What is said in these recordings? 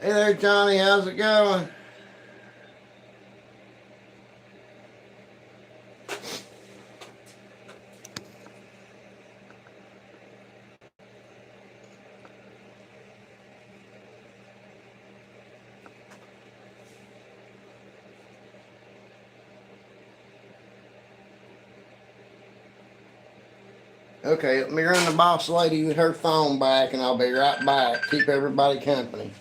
Hey there, Johnny. How's it going? Okay, let me run the boss lady with her phone back, and I'll be right back. Keep everybody company.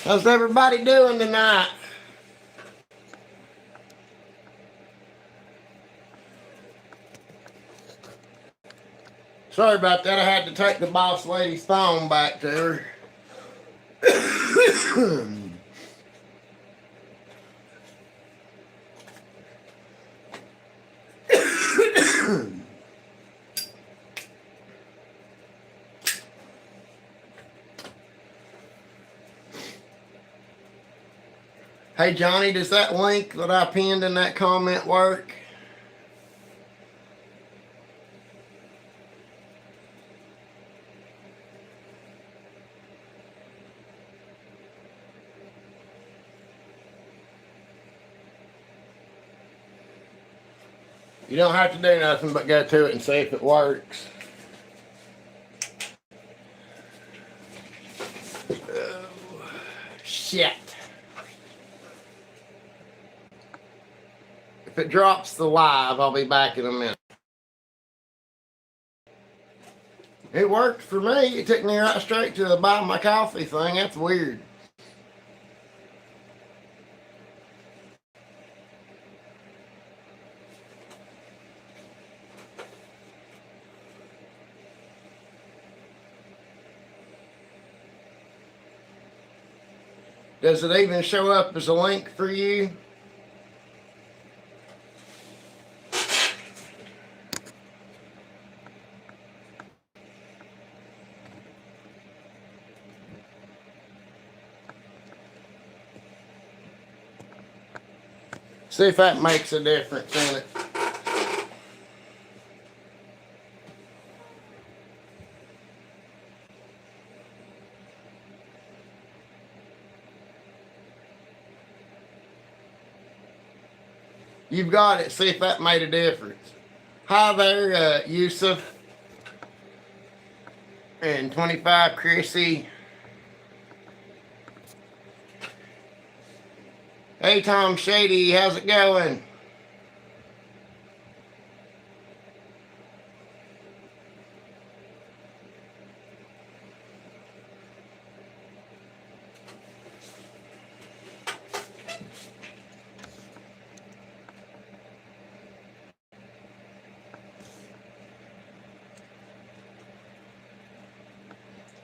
How's everybody doing tonight? Sorry about that. I had to take the boss lady's phone back to her. Hey, Johnny, does that link that I pinned in that comment work? You don't have to do nothing but go to it and see if it works. Oh, shit. If it drops the live, I'll be back in a minute. It worked for me. It took me right straight to the buy my coffee thing. That's weird. Does it even show up as a link for you? See if that makes a difference in it. You've got it. See if that made a difference. Hi there, Yusuf. And 25 Chrissy. Hey, Tom Shady. How's it going?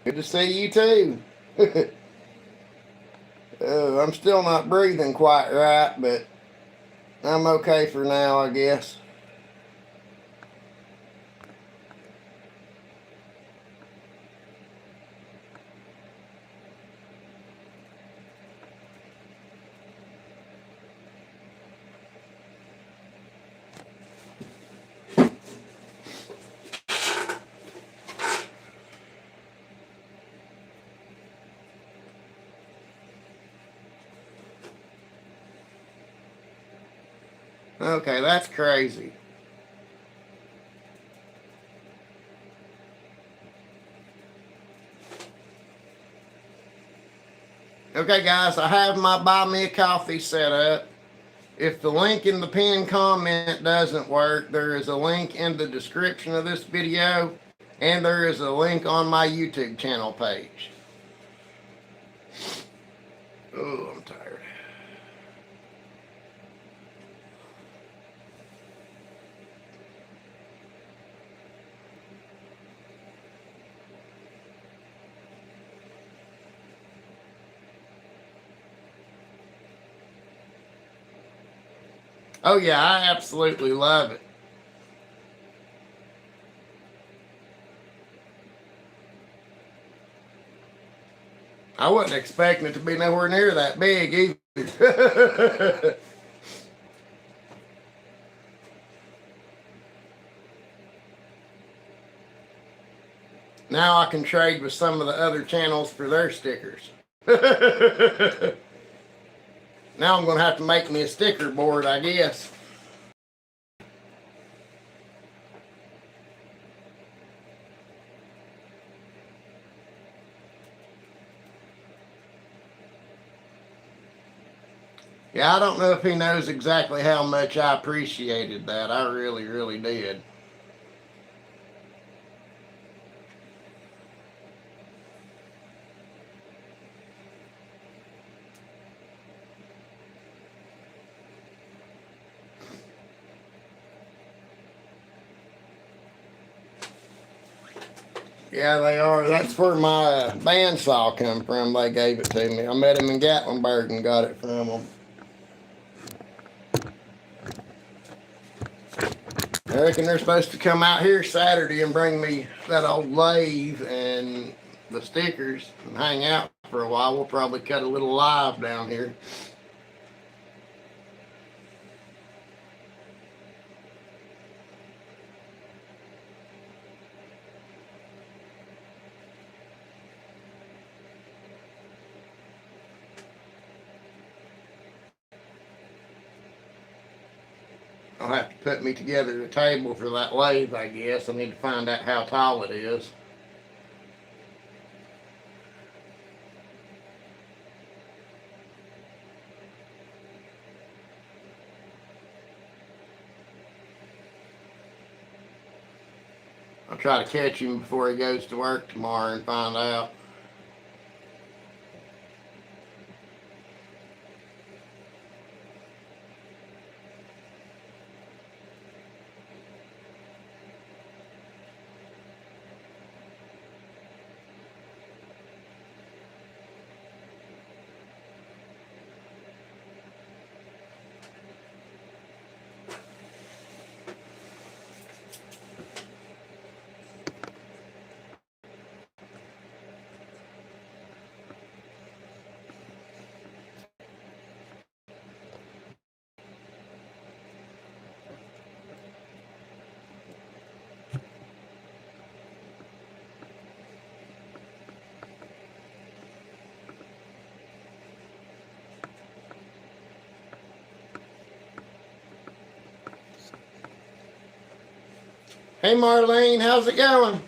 Good to see you too. I'm still not breathing quite right, but I'm okay for now, I guess. Okay, that's crazy. Okay, guys, I have my Buy Me a Coffee set up. If the link in the pinned comment doesn't work, there is a link in the description of this video, and there is a link on my YouTube channel page. Oh, I'm tired. Oh yeah, I absolutely love it. I wasn't expecting it to be nowhere near that big either. Now I can trade with some of the other channels for their stickers. Now I'm going to have to make me a sticker board, I guess. Yeah, I don't know if he knows exactly how much I appreciated that. I really, really did. Yeah, they are. That's where my bandsaw come from. They gave it to me. I met him in Gatlinburg and got it from him. I reckon they're supposed to come out here Saturday and bring me that old lathe and the stickers and hang out for a while. We'll probably cut a little live down here. I'll have to put me together a table for that lathe, I guess. I need to find out how tall it is. I'll try to catch him before he goes to work tomorrow and find out. Hey Marlene, how's it going?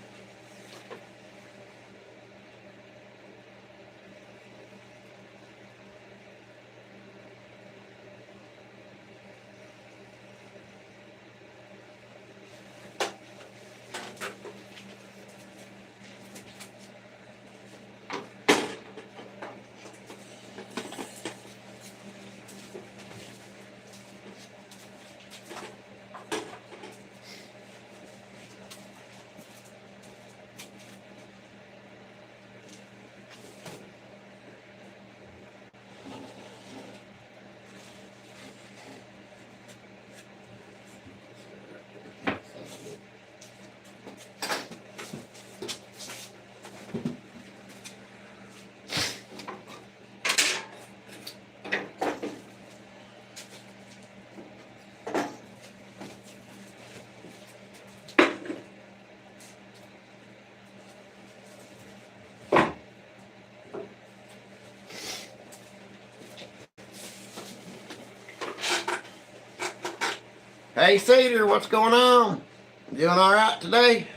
Hey Cedar, what's going on? Doing all right today?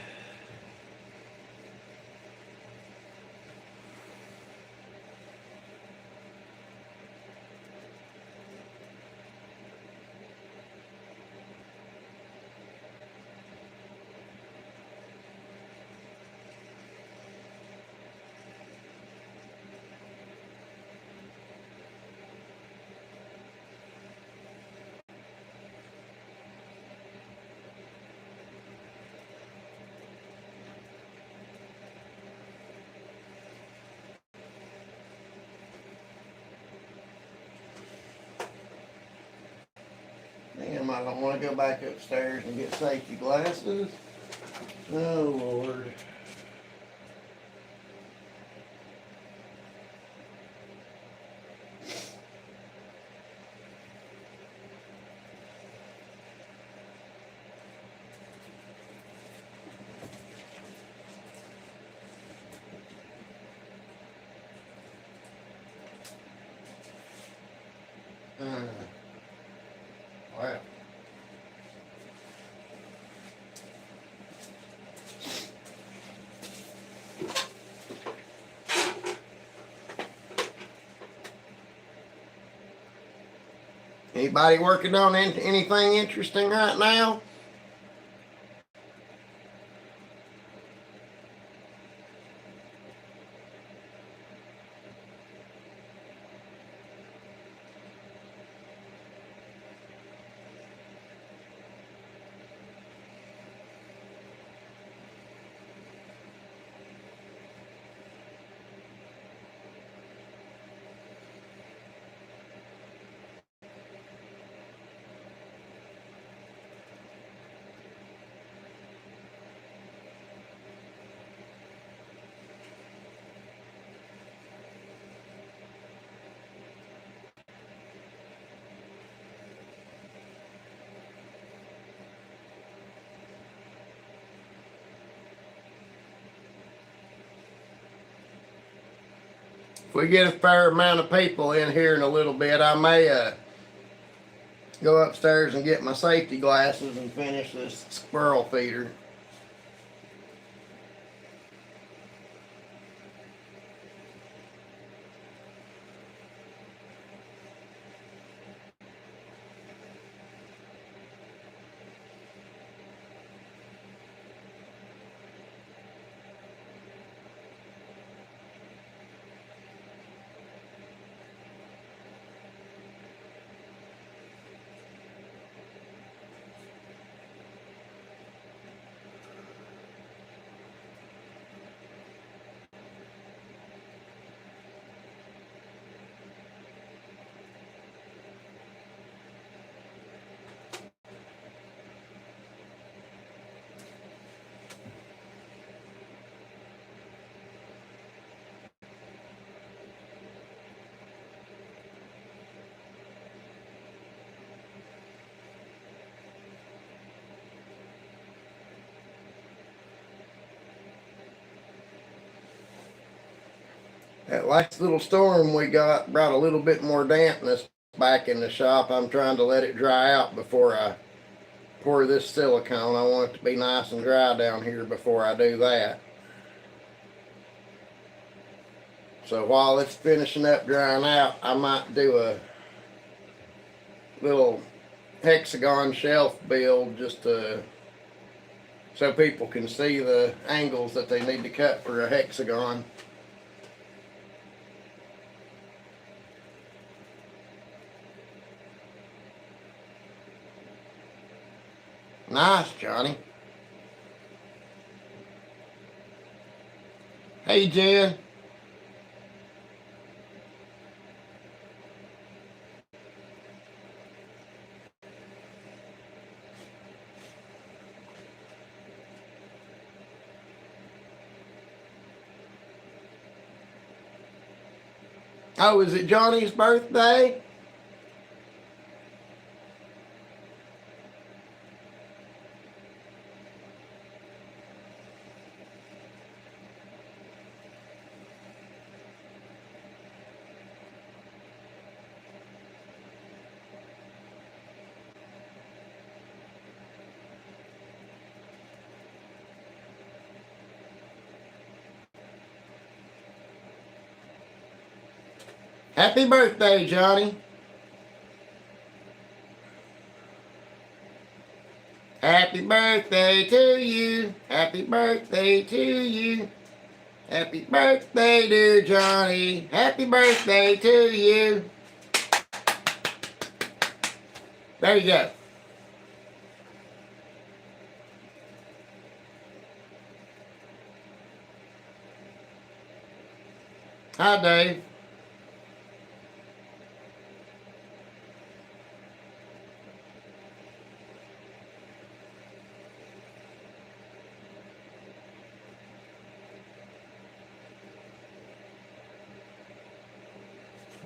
Damn, I don't want to go back upstairs and get safety glasses. Oh, Lord. Wow. Anybody working on anything interesting right now? If we get a fair amount of people in here in a little bit, I may go upstairs and get my safety glasses and finish this squirrel feeder. That last little storm we got brought a little bit more dampness back in the shop. I'm trying to let it dry out before I pour this silicone. I want it to be nice and dry down here before I do that. So while it's finishing up drying out, I might do a little hexagon shelf build just to so people can see the angles that they need to cut for a hexagon. Nice, Johnny. Hey, Jen. Oh, is it Johnny's birthday? Happy birthday, Johnny. Happy birthday to you. Happy birthday to you. Happy birthday, dear Johnny. Happy birthday to you. There you go. Hi, Dave.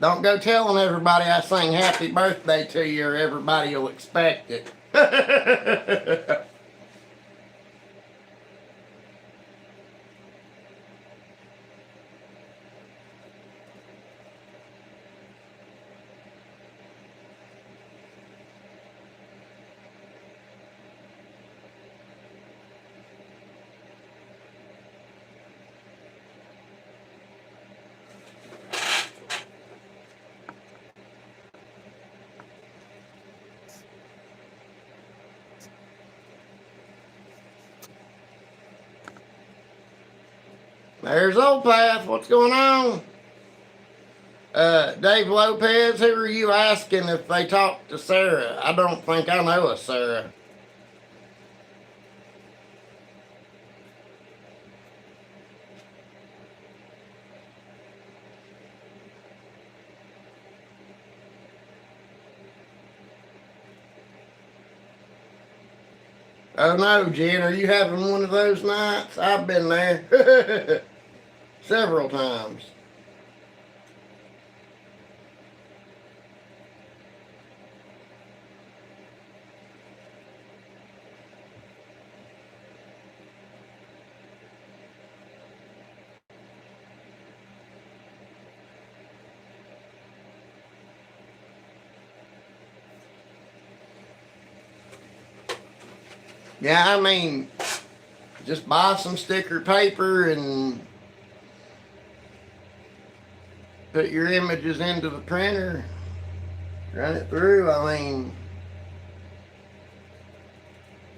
Don't go telling everybody I sing happy birthday to you or everybody will expect it. There's Old Path. What's going on? Dave Lopez, who are you asking if they talked to Sarah? I don't think I know a Sarah. Oh no, Jen, are you having one of those nights? I've been there several times. Yeah, I mean, just buy some sticker paper and put your images into the printer, run it through. I mean,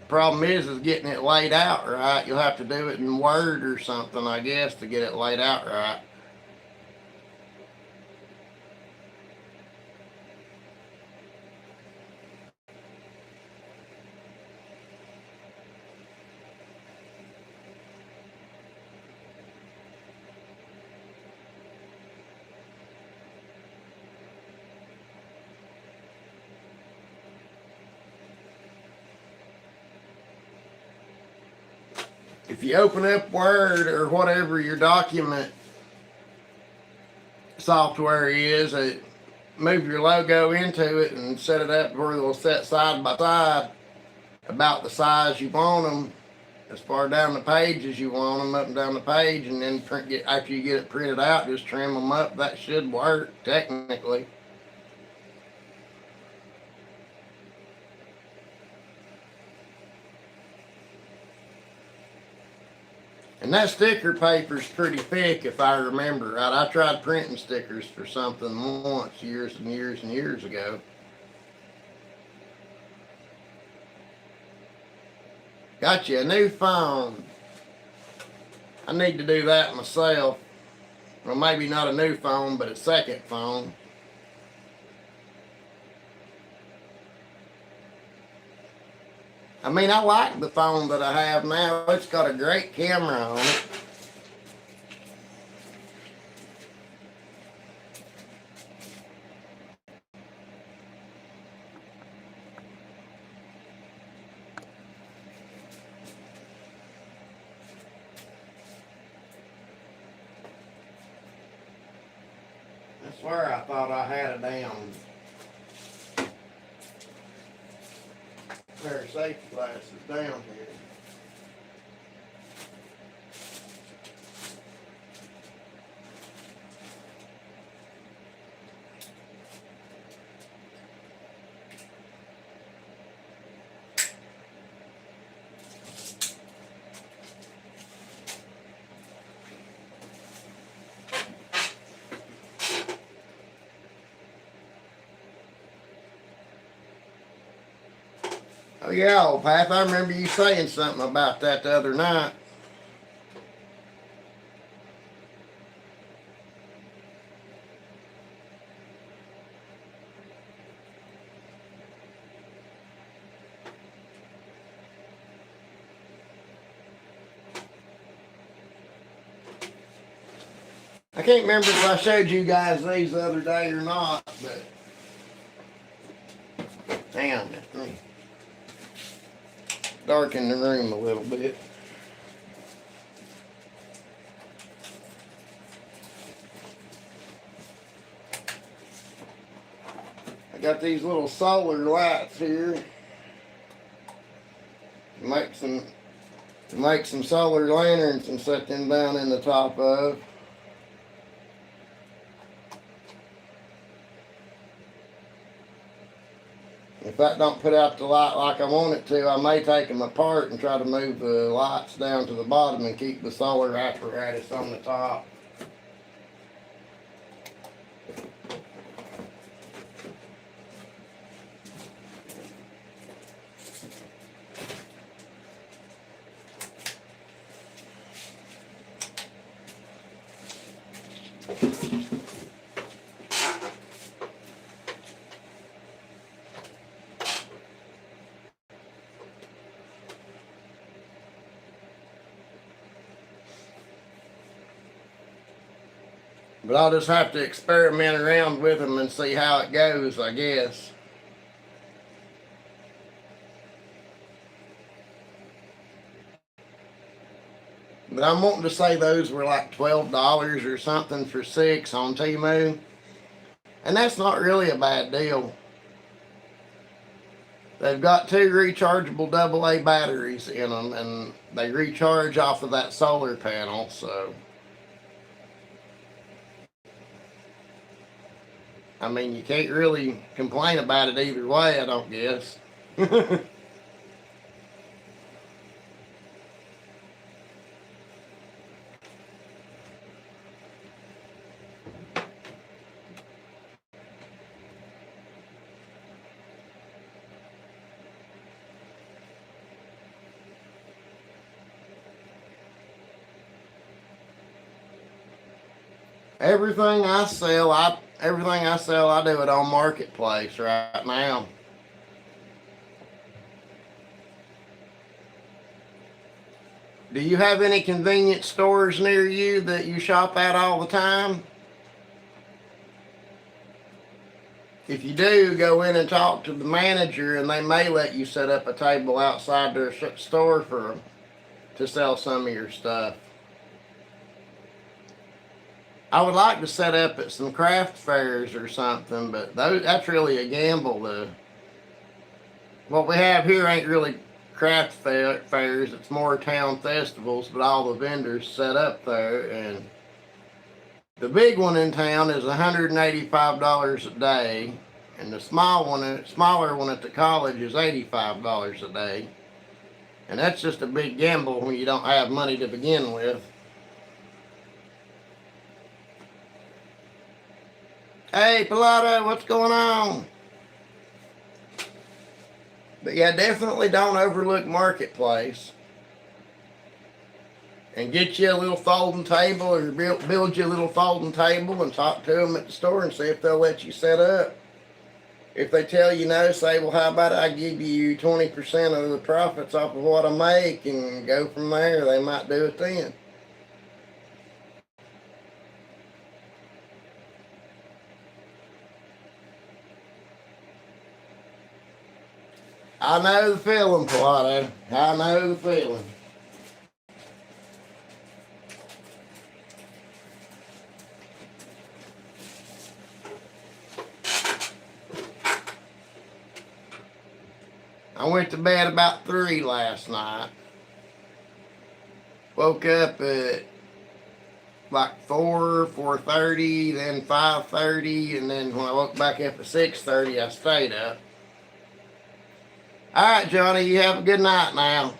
problem is getting it laid out right. You'll have to do it in Word or something, I guess, to get it laid out right. If you open up Word or whatever your document software is, move your logo into it and set it up where they'll set side by side about the size you want them, as far down the page as you want them, up and down the page, and then after you get it printed out, just trim them up. That should work technically. And that sticker paper's pretty thick, if I remember right. I tried printing stickers for something once, years and years and years ago. Got you a new phone. I need to do that myself. Well, maybe not a new phone, but a second phone. I mean, I like the phone that I have now. It's got a great camera on it. I swear I thought I had a damn pair of safety glasses down here. Oh yeah, old Path, I remember you saying something about that the other night. I can't remember if I showed you guys these the other day or not, but hang on, let me darken the room a little bit. I got these little solar lights here to make some solar lanterns and set them down in the top of. If that don't put out the light like I want it to, I may take them apart and try to move the lights down to the bottom and keep the solar apparatus on the top. But I'll just have to experiment around with them and see how it goes, I guess. But I'm wanting to say those were like $12 or something for 6 on Temu. And that's not really a bad deal. They've got 2 rechargeable AA batteries in them, and they recharge off of that solar panel, so. I mean, you can't really complain about it either way, I don't guess. Everything I sell, I do it on Marketplace right now. Do you have any convenience stores near you that you shop at all the time? If you do, go in and talk to the manager, and they may let you set up a table outside their store to sell some of your stuff. I would like to set up at some craft fairs or something, but that's really a gamble. What we have here ain't really craft fairs, it's more town festivals, but all the vendors set up there, and the big one in town is $185 a day, and the smaller one at the college is $85 a day. And that's just a big gamble when you don't have money to begin with. Hey, Pilata, what's going on? But yeah, definitely don't overlook Marketplace. And get you a little folding table, or build you a little folding table and talk to them at the store and see if they'll let you set up. If they tell you no, say, well, how about I give you 20% of the profits off of what I make, and go from there. They might do it then. I know the feeling, Pilata. I know the feeling. I went to bed about 3 last night. Woke up at like 4:30, then 5:30, and then when I woke back up at 6:30, I stayed up. All right, Johnny, you have a good night now.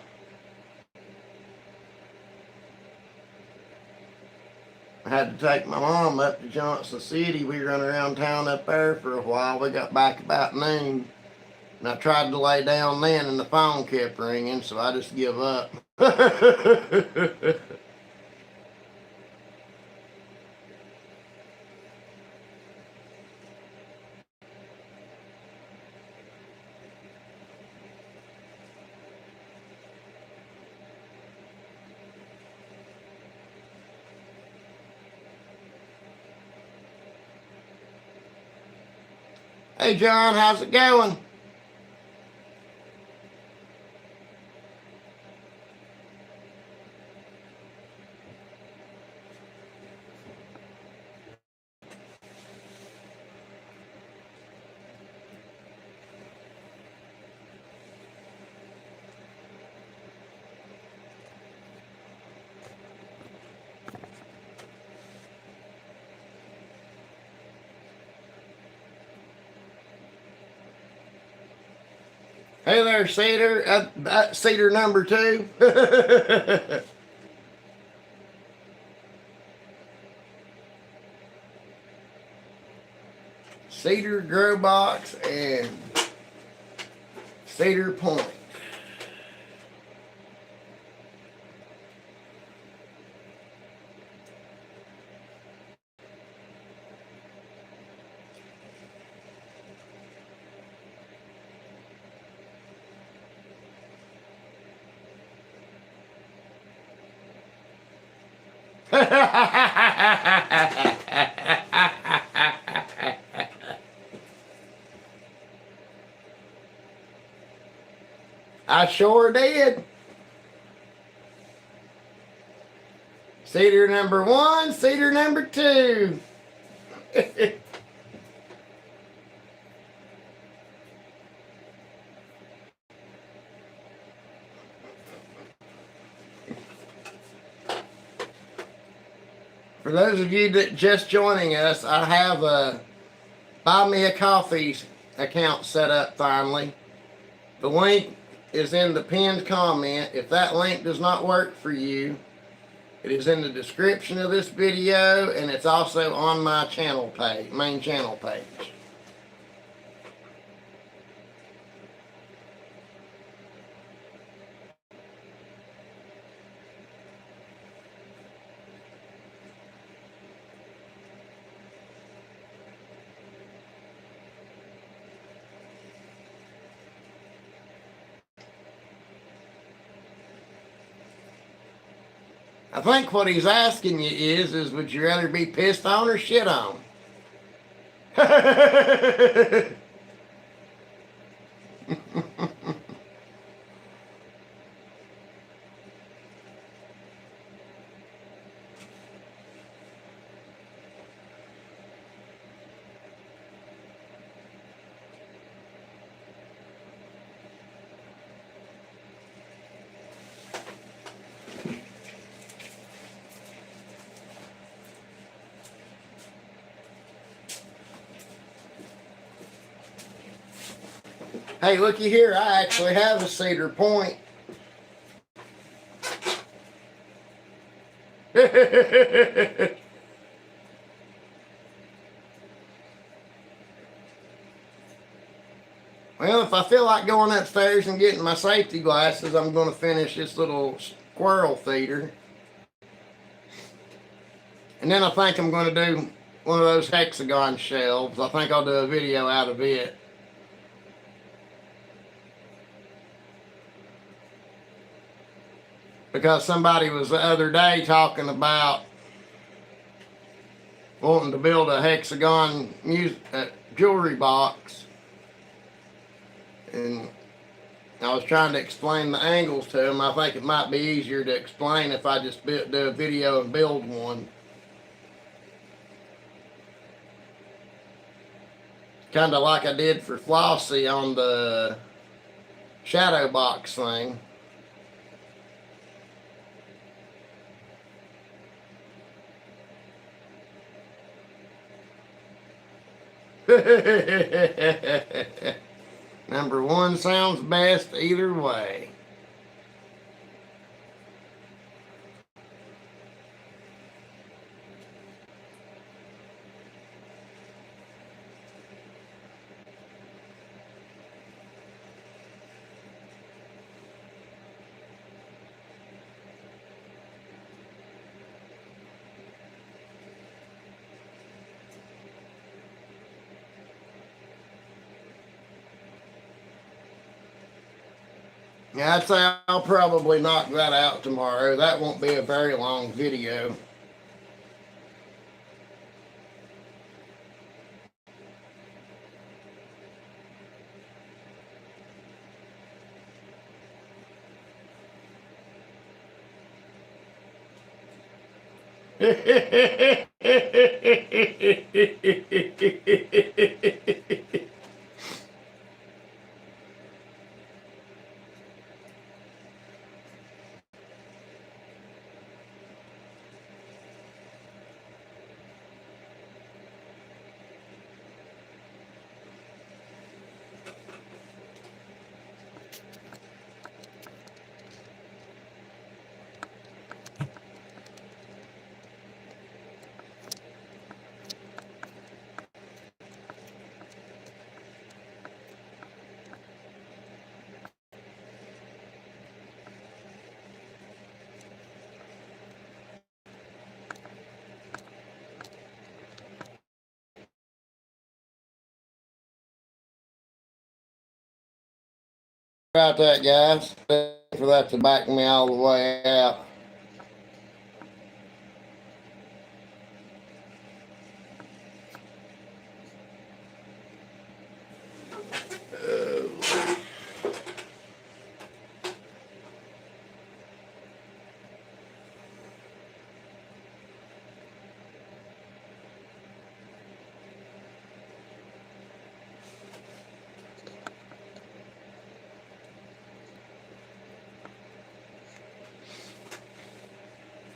I had to take my mom up to Johnson City. We run around town up there for a while. We got back about noon. And I tried to lay down then and the phone kept ringing, so I just give up. Hey John, how's it going? Hey there, Cedar. Cedar number 2. Cedar Grow Box and Cedar Point. I sure did. Cedar number 1, cedar number 2. For those of you that just joining us, I have a Buy Me a Coffee account set up finally. The link is in the pinned comment. If that link does not work for you, it is in the description of this video, and it's also on my channel page, main channel page. I think what he's asking you is would you rather be pissed on or shit on? Hey, looky here, I actually have a Cedar Point. Well, if I feel like going upstairs and getting my safety glasses, I'm going to finish this little squirrel feeder. And then I think I'm going to do one of those hexagon shelves. I think I'll do a video out of it. Because somebody was the other day talking about wanting to build a hexagon jewelry box. And I was trying to explain the angles to him. I think it might be easier to explain if I just do a video and build one. Kind of like I did for Flossie on the shadow box thing. Number 1 sounds best either way. Yeah, I'd say I'll probably knock that out tomorrow. That won't be a very long video. About that, guys. For that to back me all the way out.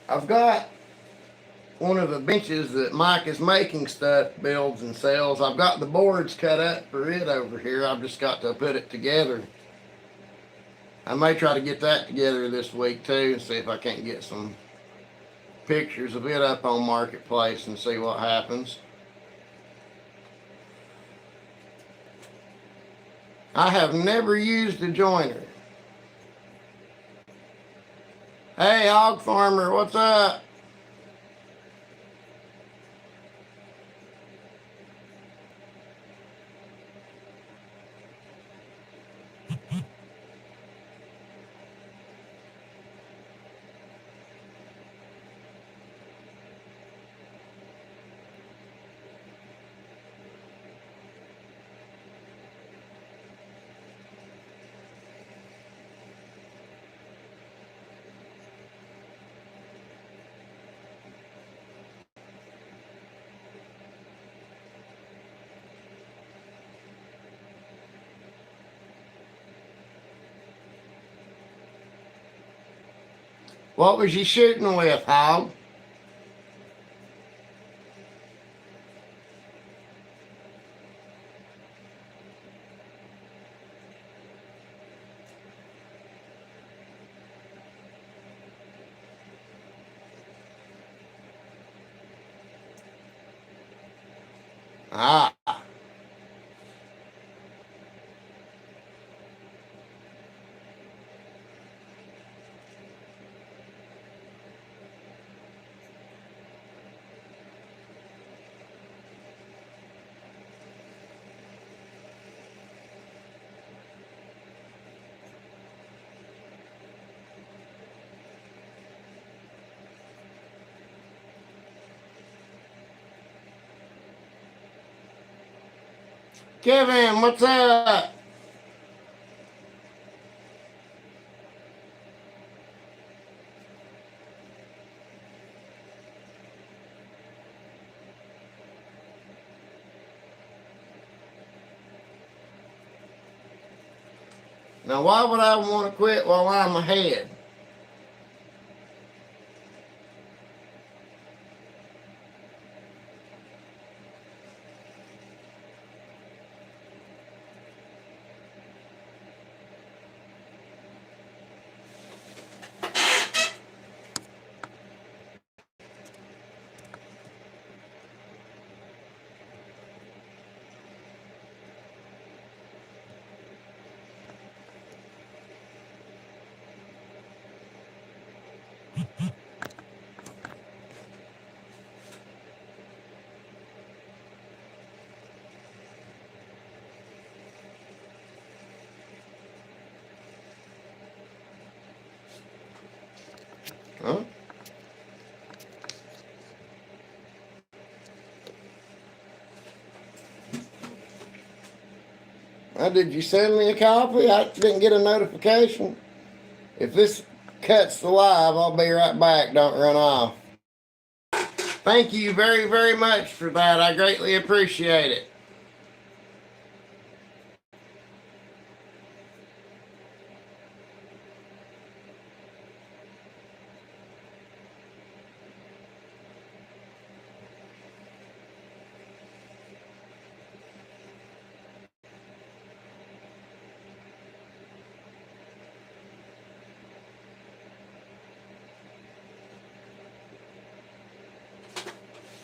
I've got one of the benches that Mike is making stuff, builds and sells. I've got the boards cut up for it over here. I've just got to put it together. I may try to get that together this week too and see if I can't get some pictures of it up on Marketplace and see what happens. I have never used a joiner. Hey, Hog Farmer, what's up? What was you shooting with, Hog? Ah. Kevin, what's up? Now, why would I want to quit while I'm ahead? Huh? Did you send me a copy? I didn't get a notification. If this cuts the live, I'll be right back. Don't run off. Thank you very, very much for that. I greatly appreciate it.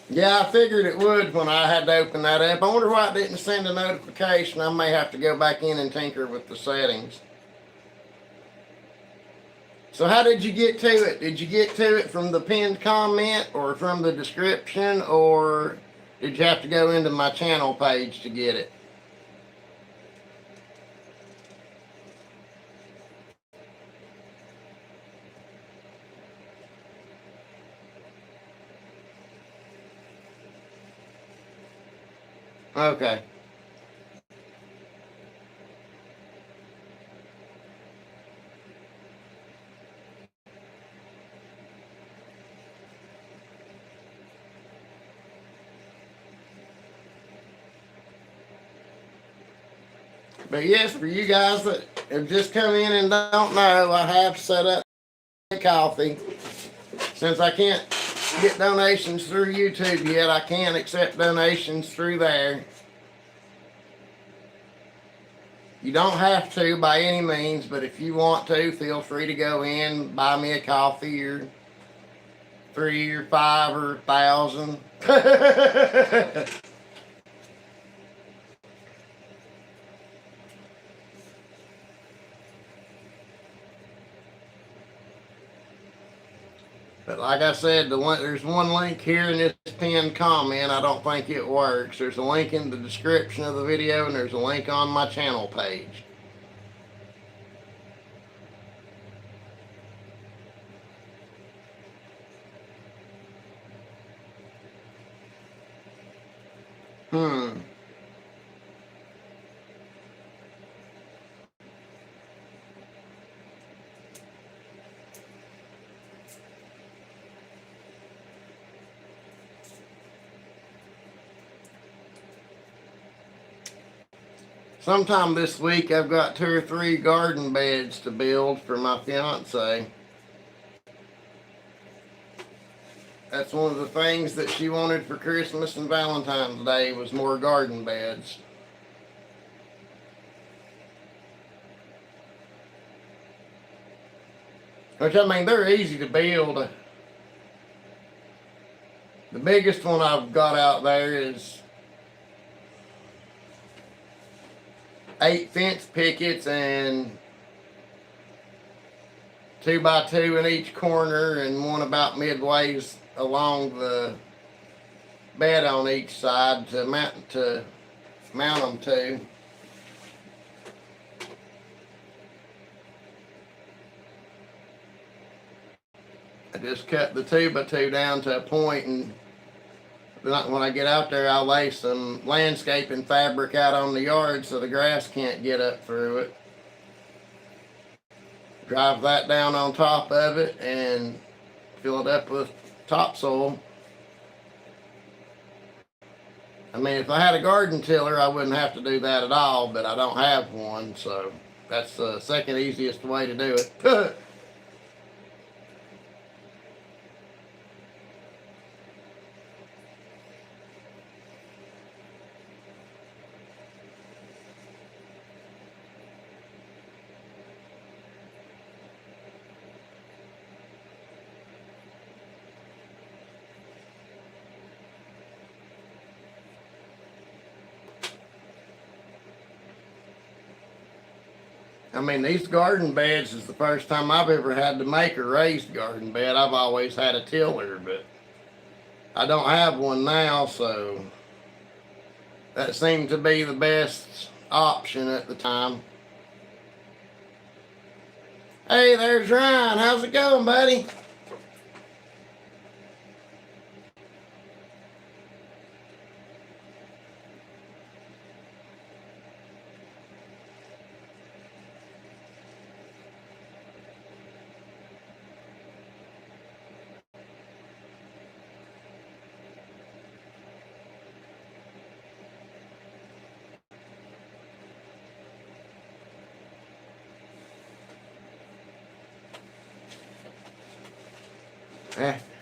Yeah, I figured it would when I had to open that up. I wonder why it didn't send a notification. I may have to go back in and tinker with the settings. So how did you get to it? Did you get to it from the pinned comment or from the description, or did you have to go into my channel page to get it? Okay. But yes, for you guys that have just come in and don't know, I have set up coffee. Since I can't get donations through YouTube yet, I can accept donations through there. You don't have to by any means, but if you want to, feel free to go in, buy me a coffee, or 3 or 5 or 1,000. But like I said, there's one link here in this pinned comment. I don't think it works. There's a link in the description of the video, and there's a link on my channel page. Sometime this week, I've got 2 or 3 garden beds to build for my fiance. That's one of the things that she wanted for Christmas and Valentine's Day was more garden beds. Which, I mean, they're easy to build. The biggest one I've got out there is 8 fence pickets and 2 by 2 in each corner, and one about midways along the bed on each side to mount them to. I just cut the 2 by 2 down to a point, and when I get out there, I'll lay some landscaping fabric out on the yard so the grass can't get up through it. Drive that down on top of it and fill it up with topsoil. I mean, if I had a garden tiller, I wouldn't have to do that at all, but I don't have one, so that's the second easiest way to do it. I mean, these garden beds is the first time I've ever had to make a raised garden bed. I've always had a tiller, but I don't have one now, so that seemed to be the best option at the time. Hey, there's Ryan. How's it going, buddy?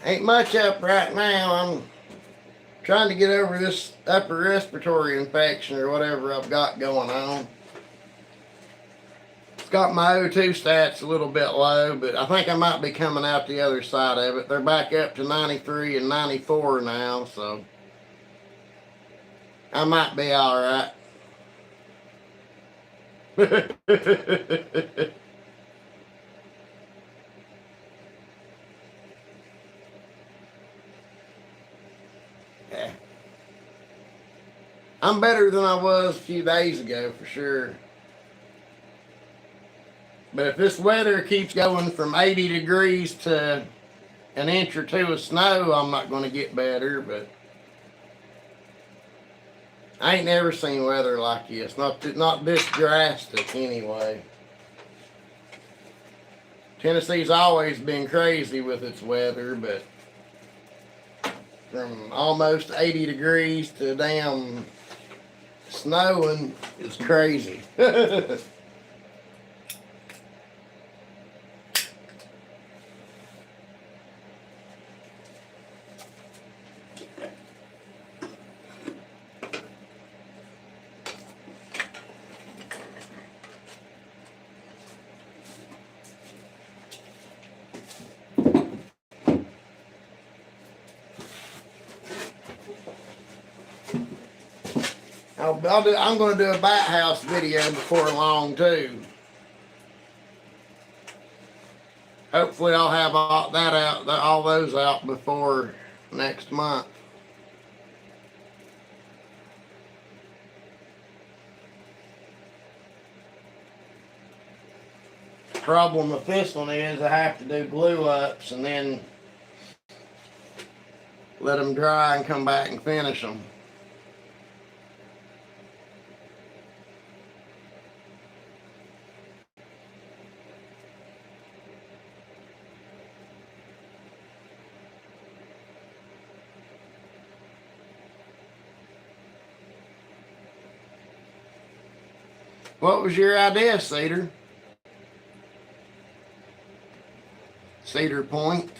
Ain't much up right now. I'm trying to get over this upper respiratory infection or whatever I've got going on. It's got my O2 stats a little bit low, but I think I might be coming out the other side of it. They're back up to 93 and 94 now, so I might be all right. Yeah. I'm better than I was a few days ago for sure. But if this weather keeps going from 80 degrees to an inch or two of snow, I'm not going to get better. But I ain't never seen weather like this. Not this drastic anyway. Tennessee's always been crazy with its weather, but from almost 80 degrees to damn snowing is crazy. I'm going to do a bat house video before long too. Hopefully I'll have all those out before next month. Problem with this one is I have to do glue ups and then let them dry and come back and finish them. What was your idea, Cedar? Cedar Point?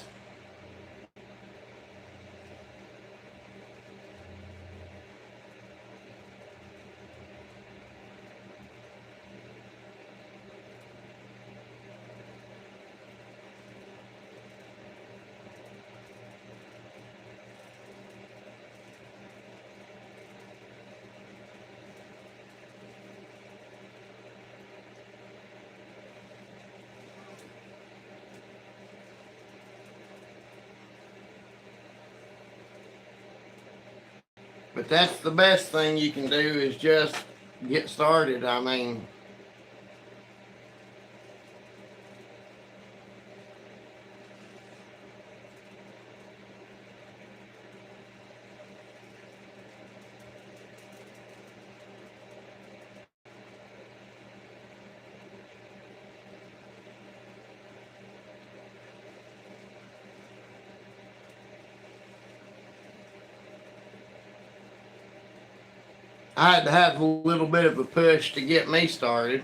But that's the best thing you can do is just get started. I mean, I had to have a little bit of a push to get me started.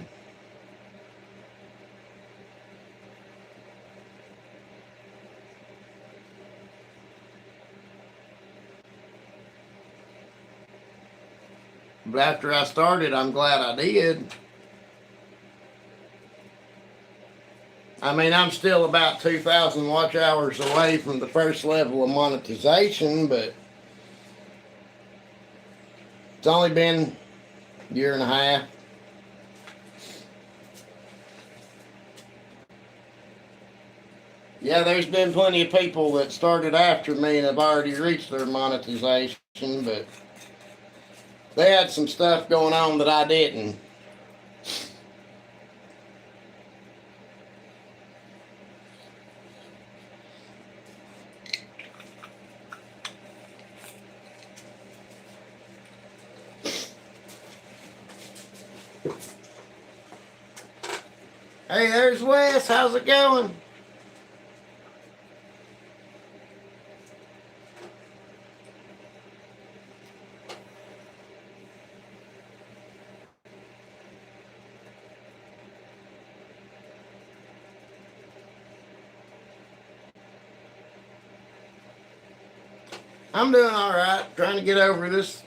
But after I started, I'm glad I did. I mean, I'm still about 2,000 watch hours away from the first level of monetization, but it's only been a year and a half. Yeah, there's been plenty of people that started after me and have already reached their monetization, but they had some stuff going on that I didn't. Hey, there's Wes. How's it going? I'm doing all right. Trying to get over this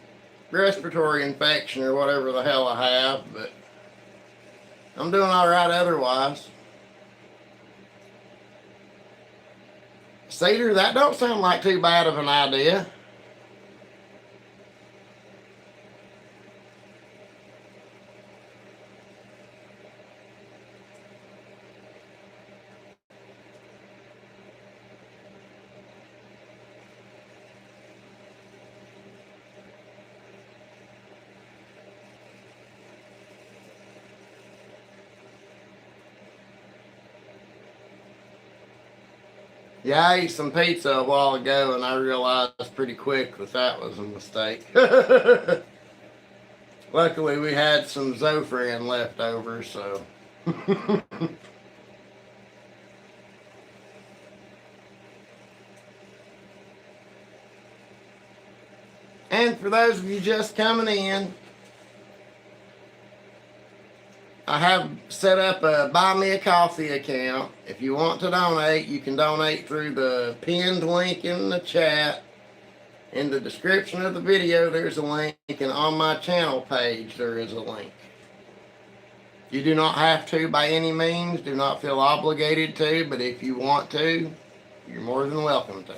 respiratory infection or whatever the hell I have, but I'm doing all right otherwise. Cedar, that don't sound like too bad of an idea. Yeah, I ate some pizza a while ago and I realized pretty quick that that was a mistake. Luckily, we had some Zofran left over, so. And for those of you just coming in, I have set up a Buy Me a Coffee account. If you want to donate, you can donate through the pinned link in the chat. In the description of the video, there's a link, and on my channel page, there is a link. You do not have to by any means. Do not feel obligated to, but if you want to, you're more than welcome to.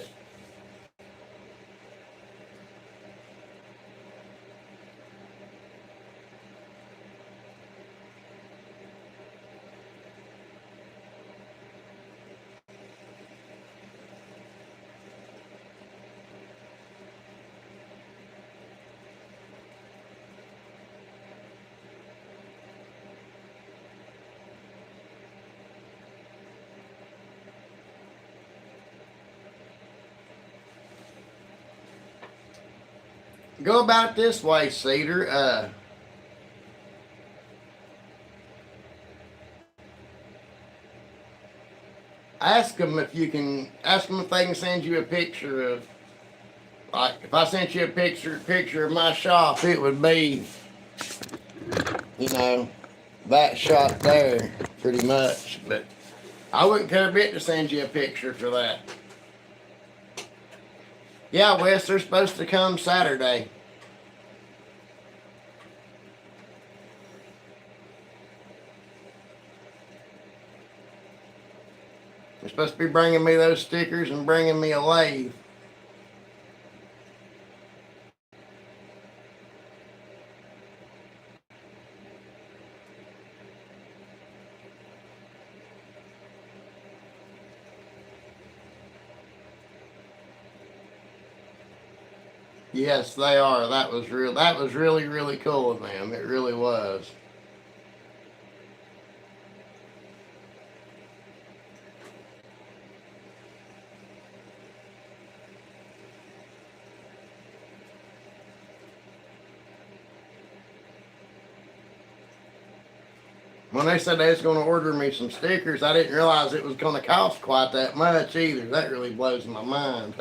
Go about it this way, Cedar. Ask them if you can. Ask them if they can send you a picture of. Like, if I sent you a picture of my shop, it would be, you know, that shot there, pretty much. But I wouldn't care a bit to send you a picture for that. Yeah, Wes, they're supposed to come Saturday. They're supposed to be bringing me those stickers and bringing me a lathe. Yes, they are. That was real. That was really, really cool of them. It really was. When they said they was going to order me some stickers, I didn't realize it was going to cost quite that much either. That really blows my mind.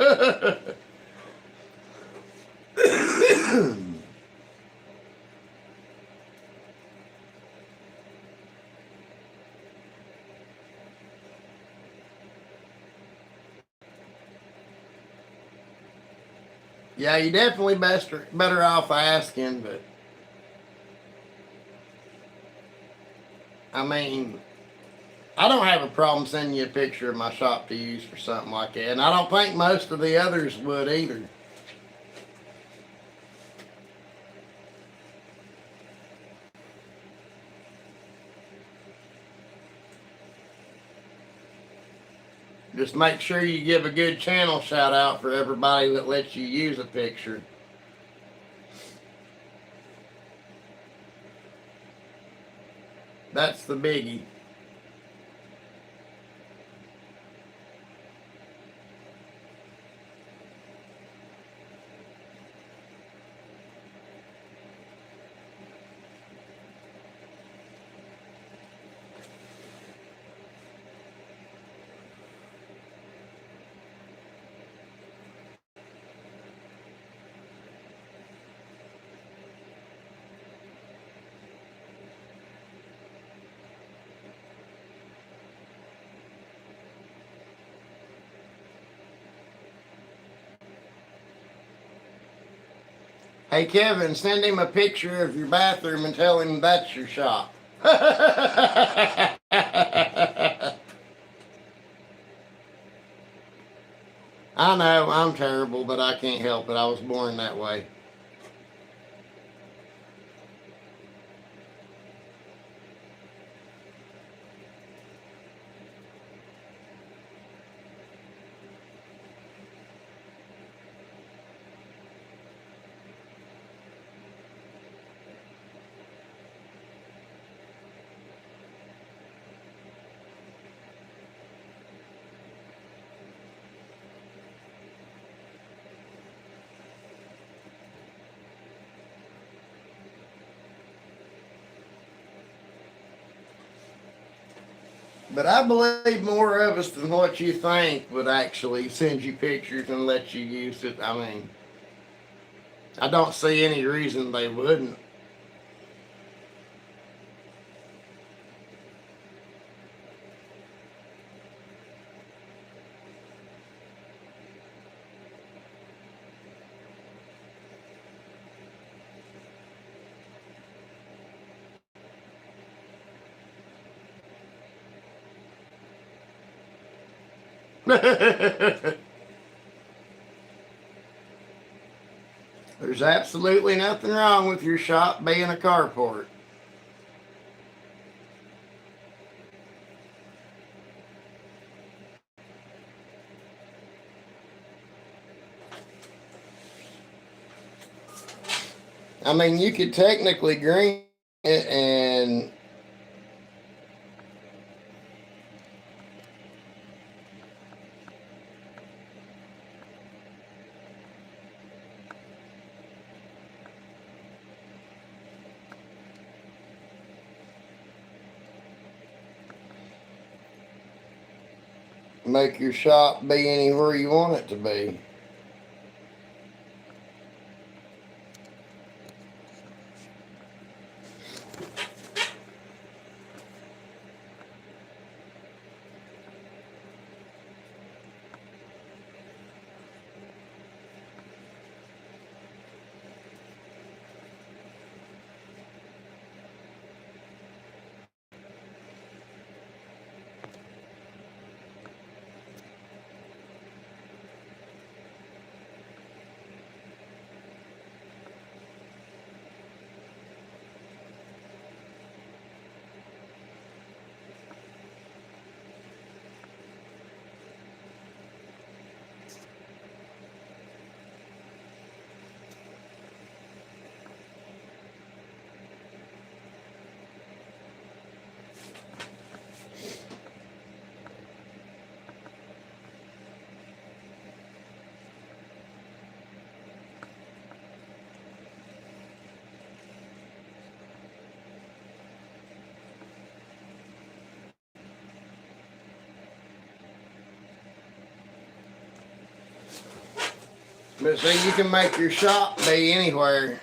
Yeah, you definitely better off asking, but I mean, I don't have a problem sending you a picture of my shop to use for something like that, and I don't think most of the others would either. Just make sure you give a good channel shout out for everybody that lets you use a picture. That's the biggie. Hey, Kevin, send him a picture of your bathroom and tell him that's your shop. I know, I'm terrible, but I can't help it. I was born that way. But I believe more of us than what you think would actually send you pictures and let you use it. I mean, I don't see any reason they wouldn't. There's absolutely nothing wrong with your shop being a carport. I mean, you could technically green it and make your shop be anywhere you want it to be. But see, you can make your shop be anywhere.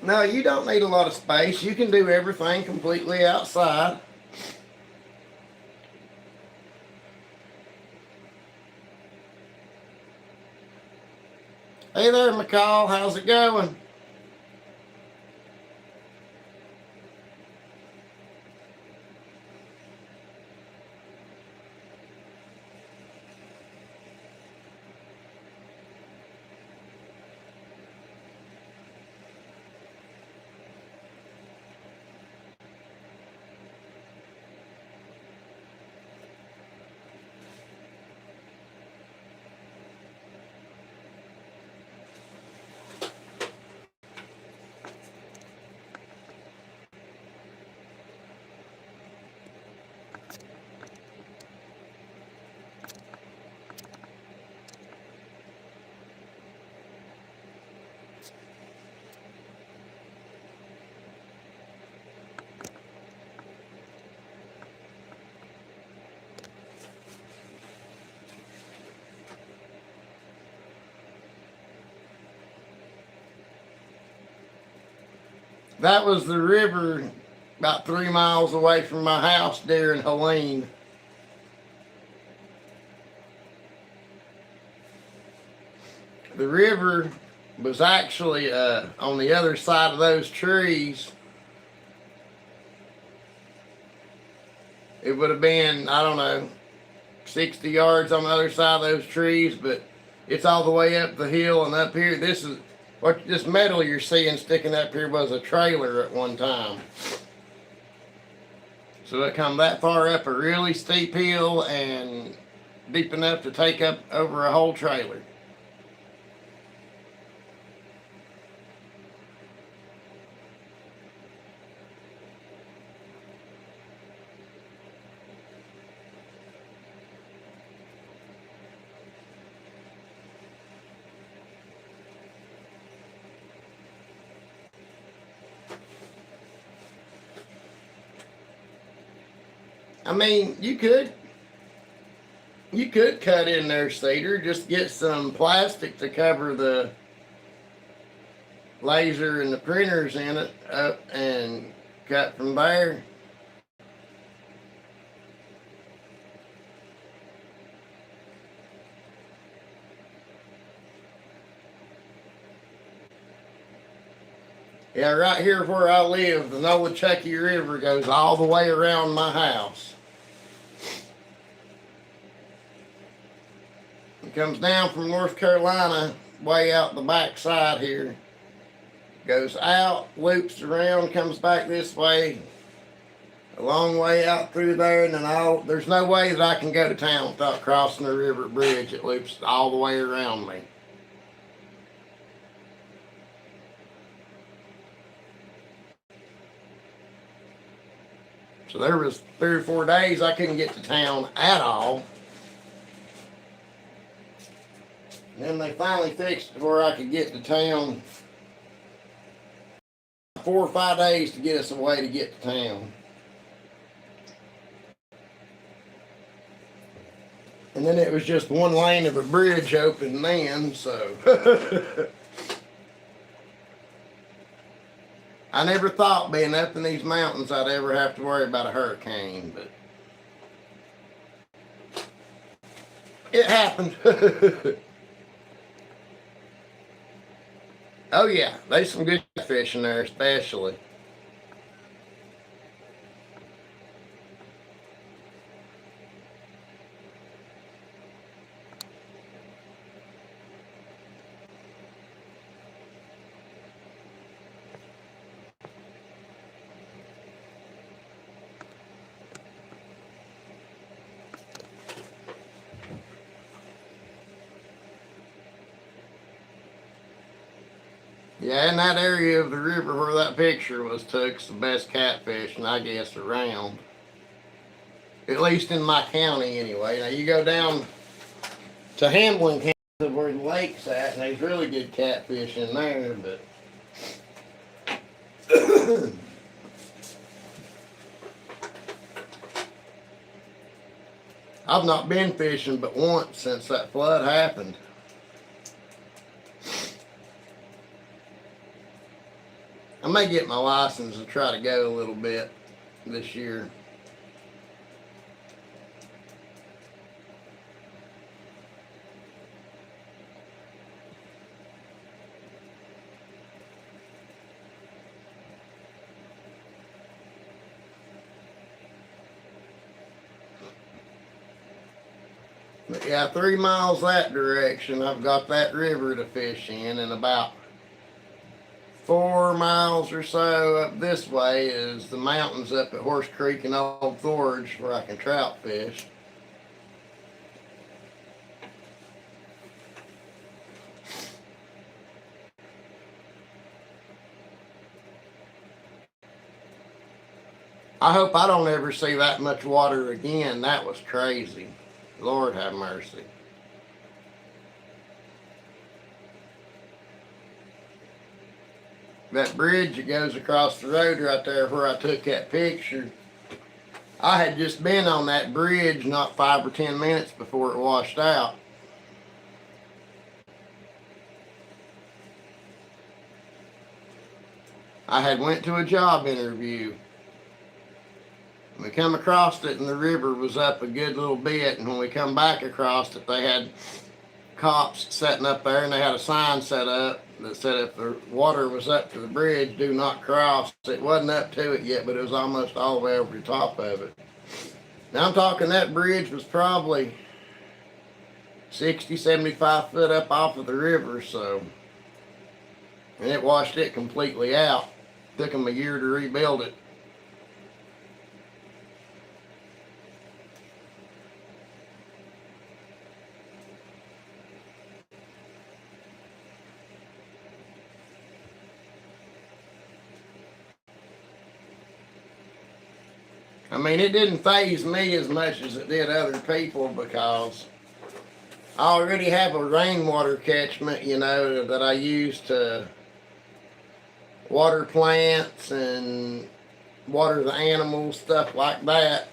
No, you don't need a lot of space. You can do everything completely outside. Hey there, McCall. How's it going? That was the river about 3 miles away from my house during Helene. The river was actually on the other side of those trees. It would have been, I don't know, 60 yards on the other side of those trees, but it's all the way up the hill and up here. This metal you're seeing sticking up here was a trailer at one time. So it come that far up a really steep hill and deep enough to take up over a whole trailer. I mean, you could cut in there cedar, just get some plastic to cover the laser and the printers in it up and cut from there. Yeah, right here where I live, the Nolichucky River goes all the way around my house. It comes down from North Carolina, way out the back side here. Goes out, loops around, comes back this way, a long way out through there, and then there's no way that I can go to town without crossing the river bridge. It loops all the way around me. So there was 3 or 4 days I couldn't get to town at all. And then they finally fixed it where I could get to town. 4 or 5 days to get us a way to get to town. And then it was just one lane of a bridge open then, so. I never thought being up in these mountains I'd ever have to worry about a hurricane, but it happened. Oh yeah, there's some good fish in there especially. Yeah, in that area of the river where that picture was took's the best catfishing, I guess, around. At least in my county, anyway. Now, you go down to Hamlin County where the lake's at, and there's really good catfish in there, but... I've not been fishing but once since that flood happened. I may get my license and try to go a little bit this year. But yeah, 3 miles that direction, I've got that river to fish in, and about 4 miles or so up this way is the mountains up at Horse Creek and Old Forge where I can trout fish. I hope I don't ever see that much water again. That was crazy. Lord have mercy. That bridge that goes across the road right there where I took that picture, I had just been on that bridge not 5 or 10 minutes before it washed out. I had went to a job interview. We come across it and the river was up a good little bit, and when we come back across it, they had cops sitting up there, and they had a sign set up that said if the water was up to the bridge, do not cross. It wasn't up to it yet, but it was almost all the way over the top of it. Now I'm talking that bridge was probably 60, 75 foot up off of the river, so, and it washed it completely out. Took them a year to rebuild it. I mean, it didn't faze me as much as it did other people because I already have a rainwater catchment, you know, that I use to water plants and water the animals, stuff like that.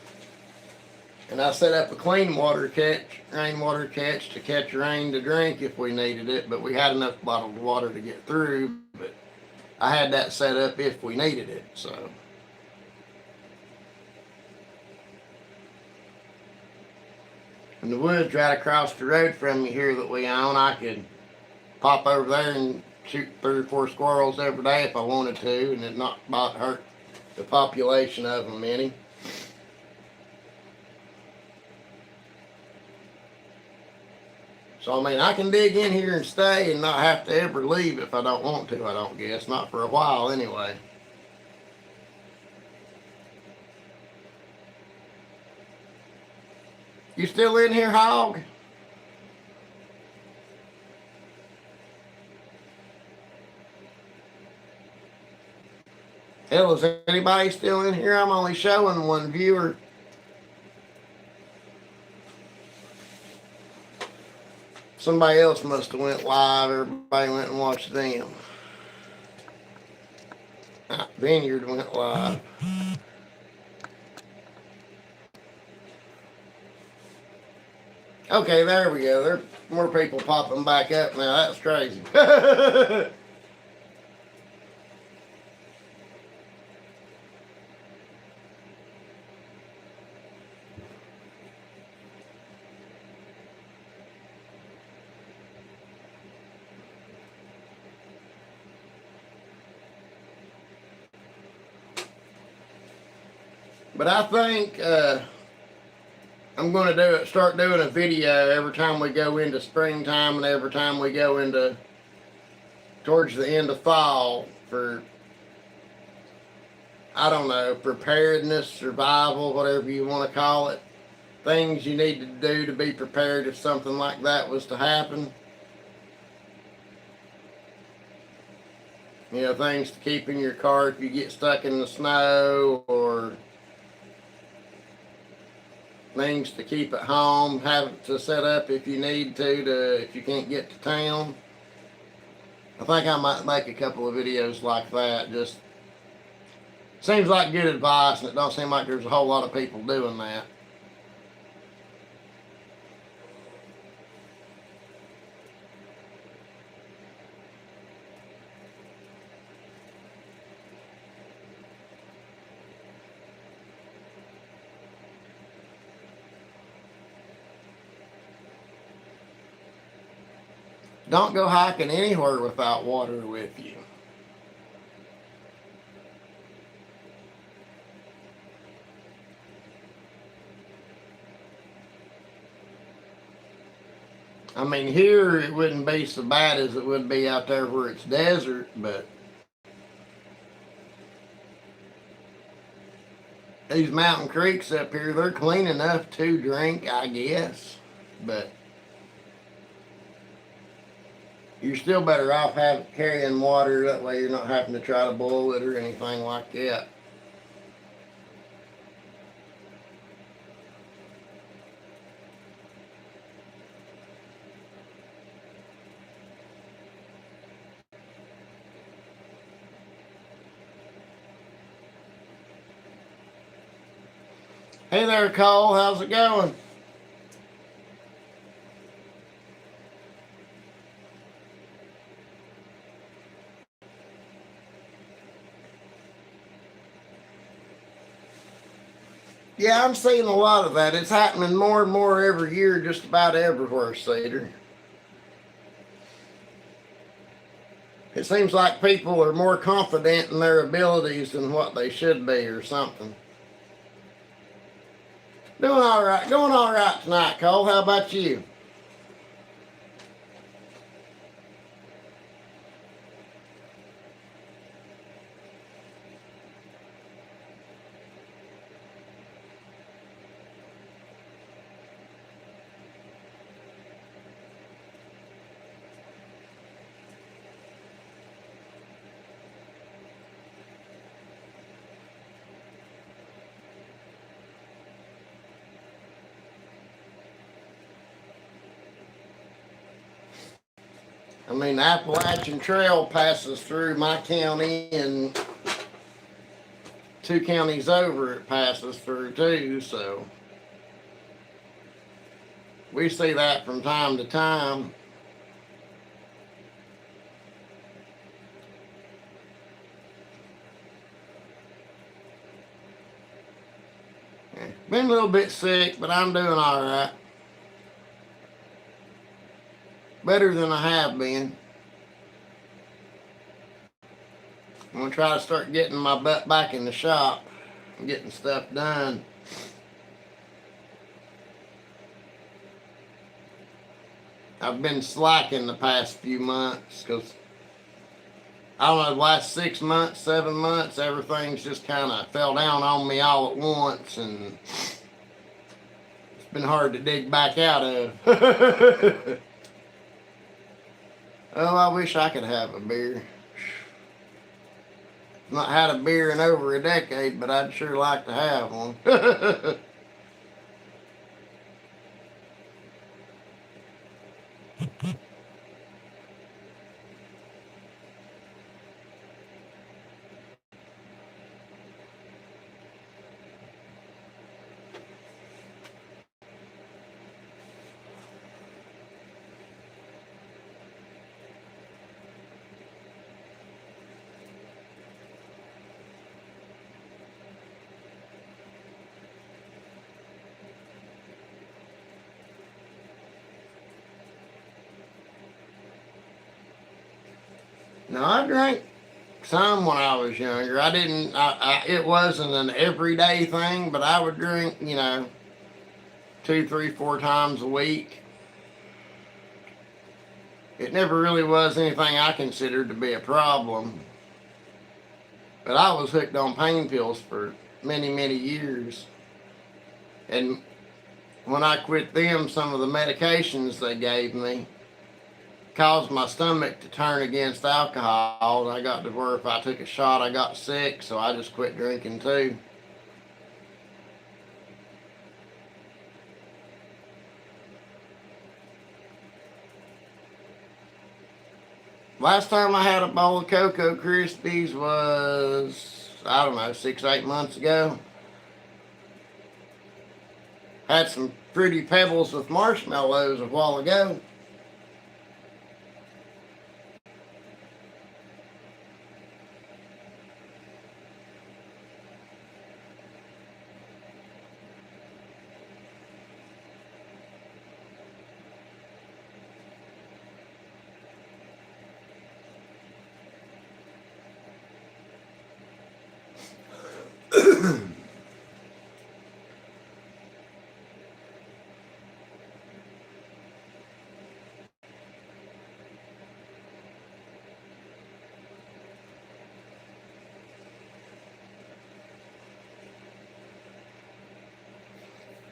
And I set up a clean water catch, rainwater catch to catch rain to drink if we needed it, but we had enough bottled water to get through. But I had that set up if we needed it, so. In the woods right across the road from me here that we own, I could pop over there and shoot 3 or 4 squirrels every day if I wanted to, and it not hurt the population of them any. So I mean, I can dig in here and stay and not have to ever leave if I don't want to, I don't guess. Not for a while anyway. You still in here, Hog? Hell, is anybody still in here? I'm only showing one viewer. Somebody else must have went live. Everybody went and watched them. Vineyard went live. Okay, there we go. There are more people popping back up now. That's crazy. But I think I'm going to start doing a video every time we go into springtime and every time we go into towards the end of fall for, I don't know, preparedness, survival, whatever you want to call it. Things you need to do to be prepared if something like that was to happen. You know, things to keep in your car if you get stuck in the snow, or things to keep at home, have to set up if you need to if you can't get to town. I think I might make a couple of videos like that. Just seems like good advice, and it don't seem like there's a whole lot of people doing that. Don't go hiking anywhere without water with you. I mean, here it wouldn't be so bad as it would be out there where it's desert, but these mountain creeks up here, they're clean enough to drink, I guess, but you're still better off carrying water. That way you're not having to try to boil it or anything like that. Hey there, Cole. How's it going? Yeah, I'm seeing a lot of that. It's happening more and more every year, just about everywhere, Cedar. It seems like people are more confident in their abilities than what they should be, or something. Doing all right. Going all right tonight, Cole. How about you? I mean, the Appalachian Trail passes through my county, and two counties over it passes through too, so we see that from time to time. Been a little bit sick, but I'm doing all right. Better than I have been. I'm gonna try to start getting my butt back in the shop and getting stuff done. I've been slacking the past few months because I don't know, the last 6 months, 7 months, everything's just kind of fell down on me all at once, and it's been hard to dig back out of. Oh, I wish I could have a beer. Not had a beer in over a decade, but I'd sure like to have one. Now, I drank some when I was younger. I didn't, it wasn't an everyday thing, but I would drink, 2, 3, 4 times a week. It never really was anything I considered to be a problem. But I was hooked on pain pills for many, many years. And when I quit them, some of the medications they gave me caused my stomach to turn against alcohol. And I got to where if I took a shot, I got sick, so I just quit drinking too. Last time I had a bowl of Cocoa Krispies was, I don't know, 6, 8 months ago. Had some Fruity Pebbles with marshmallows a while ago.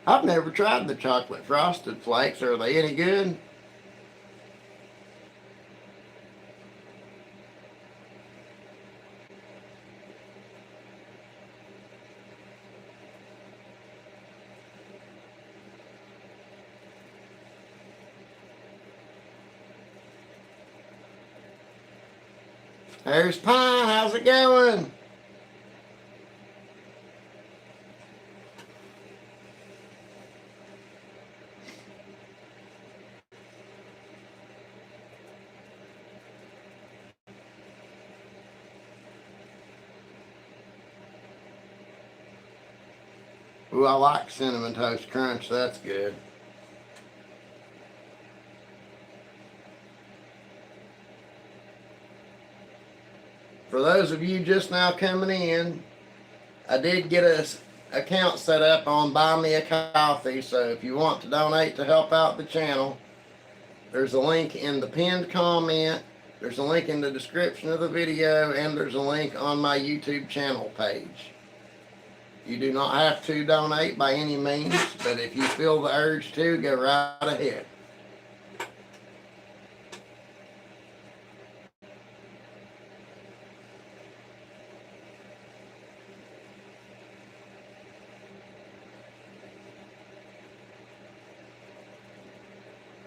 I've never tried the chocolate frosted flakes. Are they any good? There's Pine. How's it going? Ooh, I like Cinnamon Toast Crunch. That's good. For those of you just now coming in, I did get a account set up on Buy Me a Coffee, so if you want to donate to help out the channel, there's a link in the pinned comment, there's a link in the description of the video, and there's a link on my YouTube channel page. You do not have to donate by any means, but if you feel the urge to, go right ahead.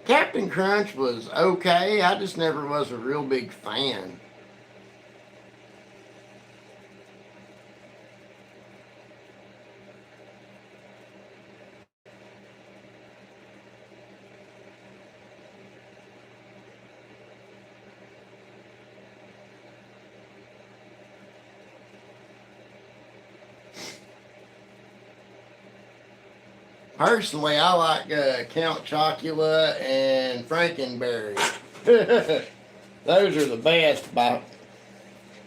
Captain Crunch was okay. I just never was a real big fan. Personally, I like Count Chocula and Frankenberry. Those are the best. Of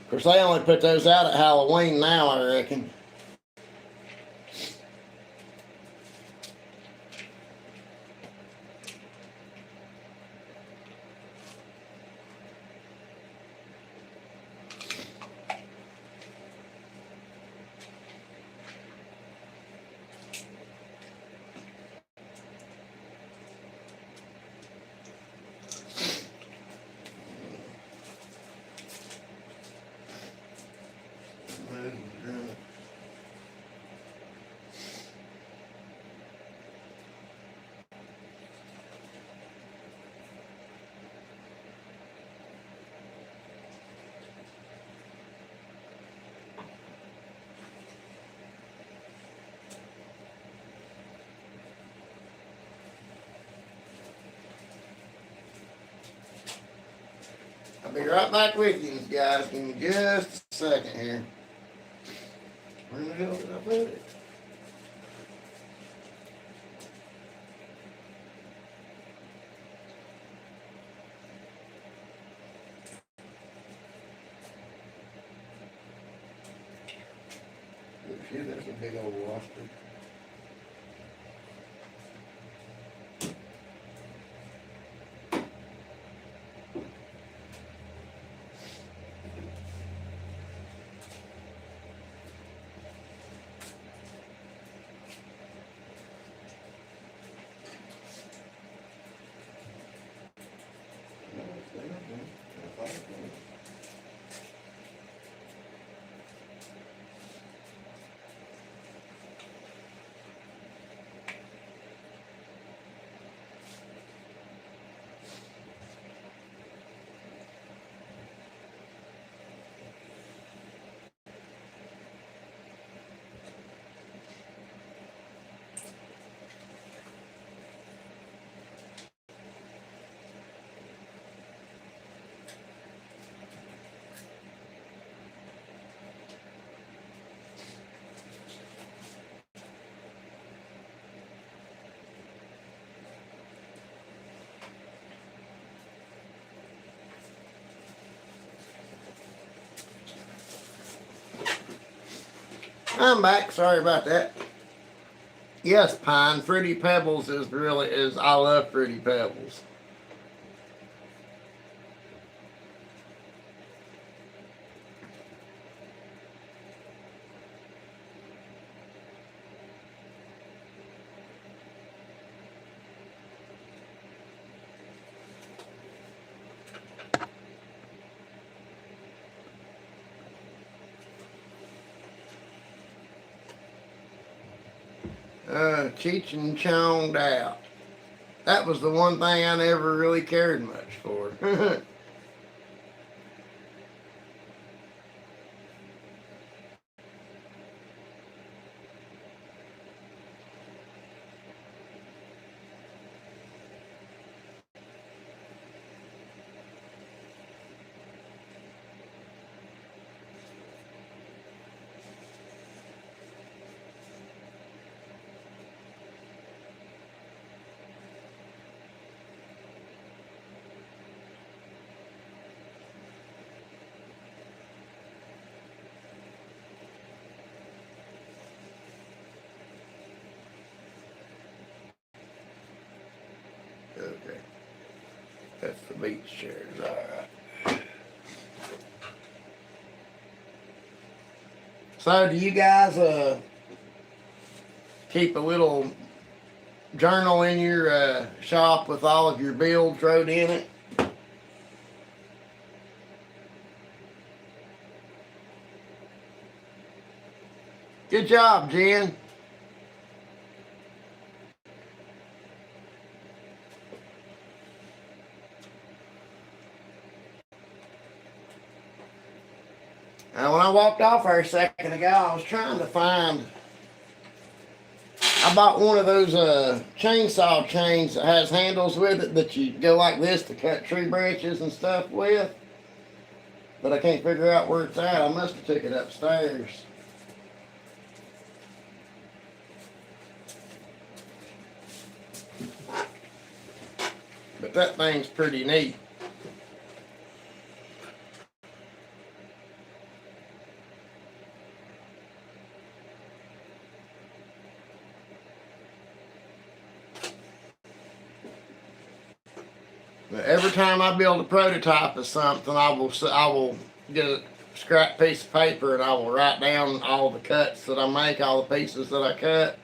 course, they only put those out at Halloween now, I reckon. I'll be right back with you guys. Give me just a second here. Where the hell did I put it? Shit, that's a big old lobster. I'm back. Sorry about that. Yes, Pine. Fruity Pebbles is I love Fruity Pebbles. Cheech and Chonged out. That was the one thing I never really cared much for. with the beach chairs. All right. So do you guys keep a little journal in your shop with all of your builds wrote in it? Good job, Jen. Now, when I walked off there a second ago, I was trying to find. I bought one of those chainsaw chains that has handles with it that you go like this to cut tree branches and stuff with. But I can't figure out where it's at. I must have took it upstairs. But that thing's pretty neat. But every time I build a prototype of something, I will get a scrap piece of paper and I will write down all the cuts that I make, all the pieces that I cut.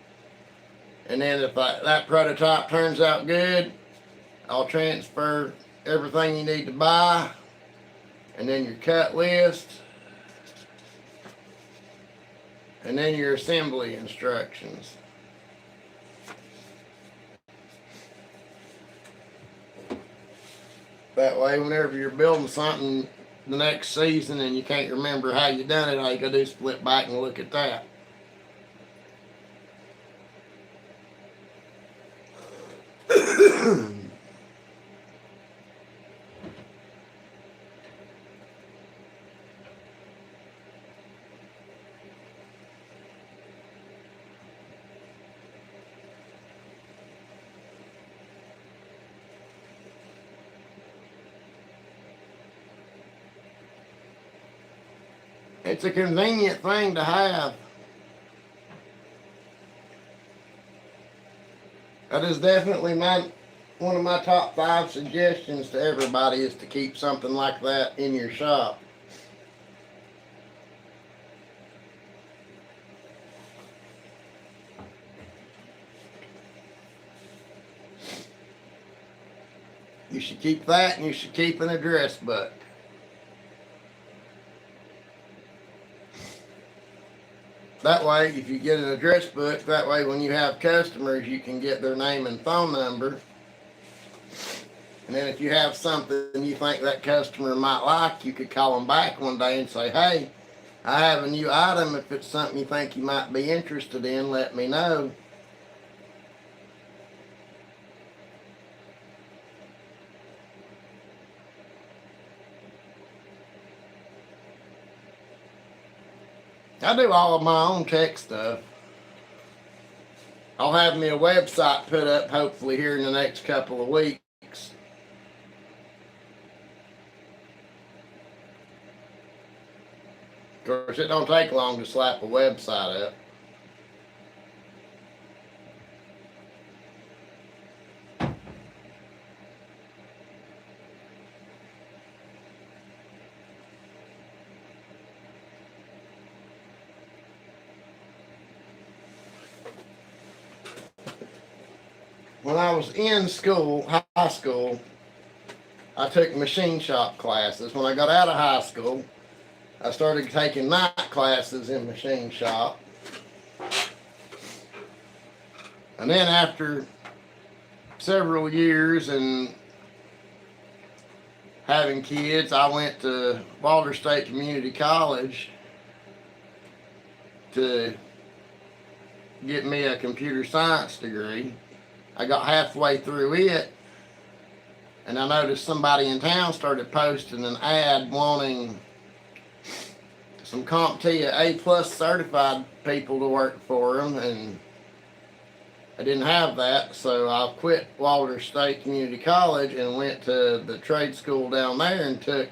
And then if that prototype turns out good, I'll transfer everything you need to buy, and then your cut list, and then your assembly instructions. That way, whenever you're building something the next season and you can't remember how you done it, all you gotta do is flip back and look at that. It's a convenient thing to have. That is definitely one of my top 5 suggestions to everybody is to keep something like that in your shop. You should keep that, and you should keep an address book. That way, if you get an address book, that way when you have customers, you can get their name and phone number. And then if you have something you think that customer might like, you could call them back one day and say, hey, I have a new item. If it's something you think you might be interested in, let me know. I do all of my own tech stuff. I'll have me a website put up hopefully here in the next couple of weeks. Of course, it don't take long to slap a website up. When I was in school, high school, I took machine shop classes. When I got out of high school, I started taking night classes in machine shop. And then after several years and having kids, I went to Walter State Community College to get me a computer science degree. I got halfway through it, and I noticed somebody in town started posting an ad wanting some CompTIA A+ certified people to work for them, and I didn't have that, so I quit Walter State Community College and went to the trade school down there and took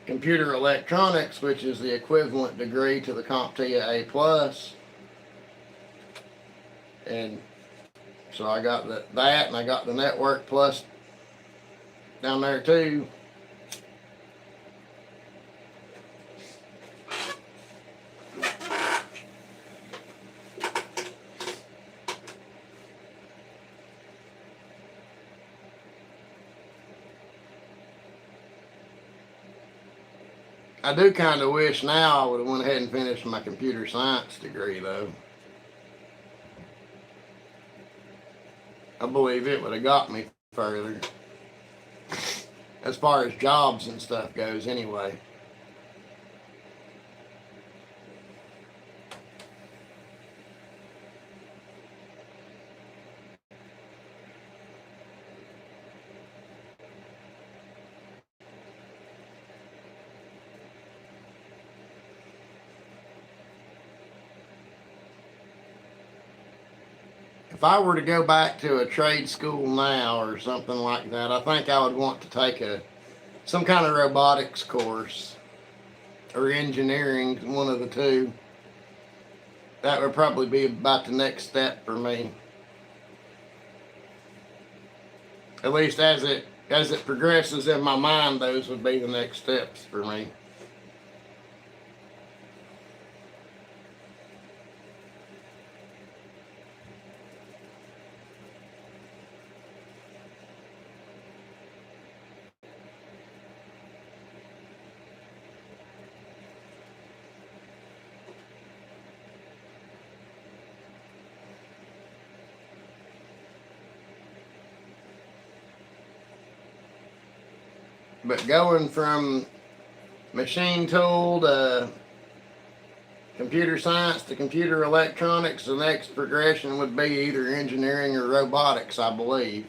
computer electronics, which is the equivalent degree to the CompTIA A+. And so I got that, and I got the Network Plus down there too. I do kind of wish now I would have went ahead and finished my computer science degree, though. I believe it would have got me further as far as jobs and stuff goes, anyway. If I were to go back to a trade school now or something like that, I think I would want to take some kind of robotics course or engineering, one of the two. That would probably be about the next step for me. At least as it progresses in my mind, those would be the next steps for me. But going from machine tool to computer science to computer electronics, the next progression would be either engineering or robotics, I believe.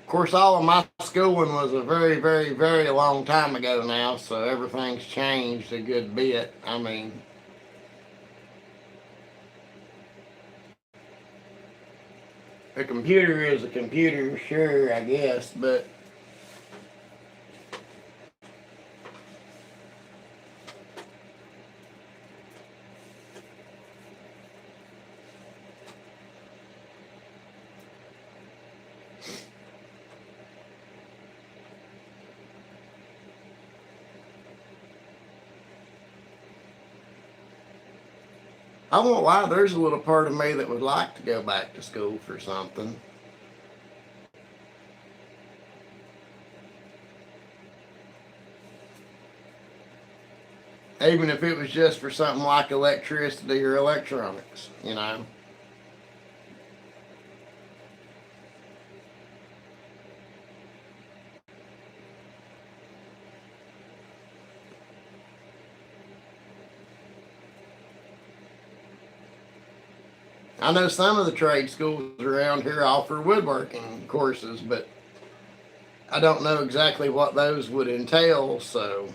Of course, all of my schooling was a very, very, very long time ago now, so everything's changed a good bit. I mean, a computer is a computer, sure, I guess, but I won't lie, there's a little part of me that would like to go back to school for something. Even if it was just for something like electricity or electronics, you know. I know some of the trade schools around here offer woodworking courses, but I don't know exactly what those would entail, so.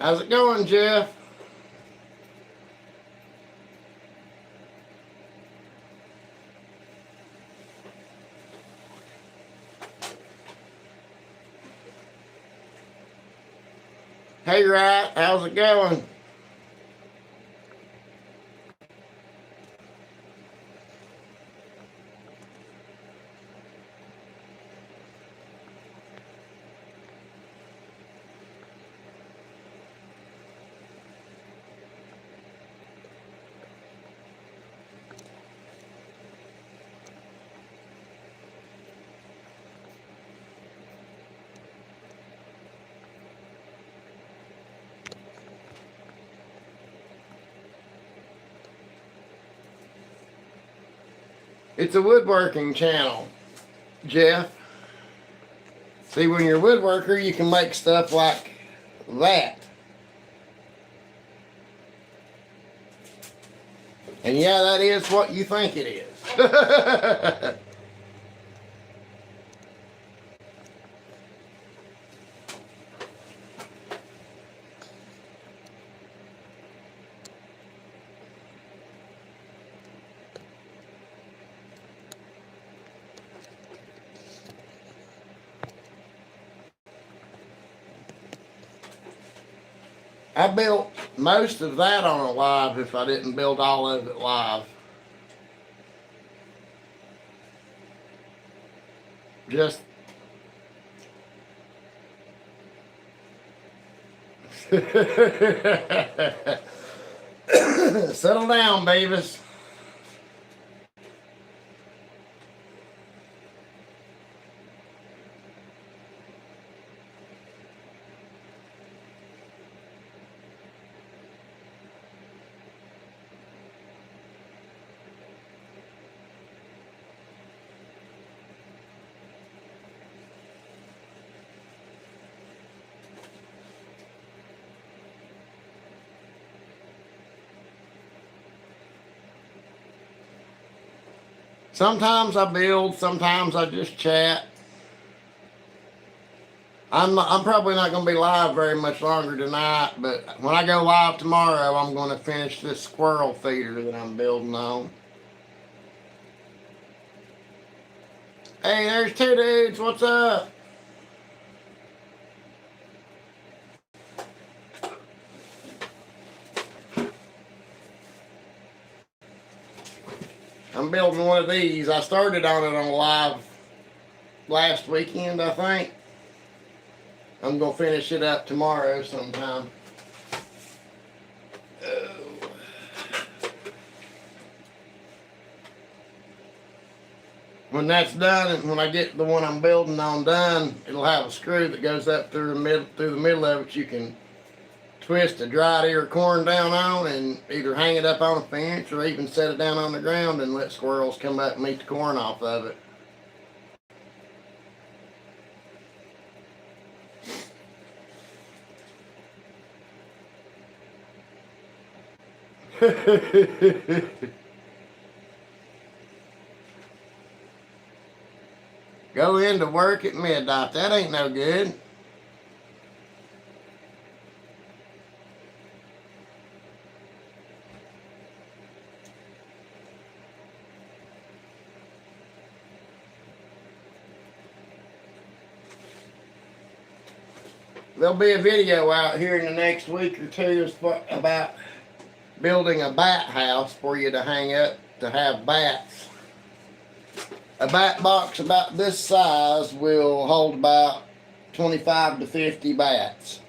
How's it going, Jeff? Hey, Rat, how's it going? It's a woodworking channel, Jeff. See, when you're a woodworker, you can make stuff like that. And yeah, that is what you think it is. I built most of that on a live if I didn't build all of it live. Just settle down, babies. Sometimes I build, sometimes I just chat. I'm probably not going to be live very much longer tonight, but when I go live tomorrow, I'm going to finish this squirrel feeder that I'm building on. Hey, there's two dudes. What's up? I'm building one of these. I started on it on a live last weekend, I think. I'm going to finish it up tomorrow sometime. When that's done, and when I get the one I'm building on done, it'll have a screw that goes up through the middle of it. You can twist a dried ear of corn down on and either hang it up on a fence or even set it down on the ground and let squirrels come up and eat the corn off of it. Go into work at midnight. That ain't no good. There'll be a video out here in the next week or two about building a bat house for you to hang up to have bats. A bat box about this size will hold about 25 to 50 bats.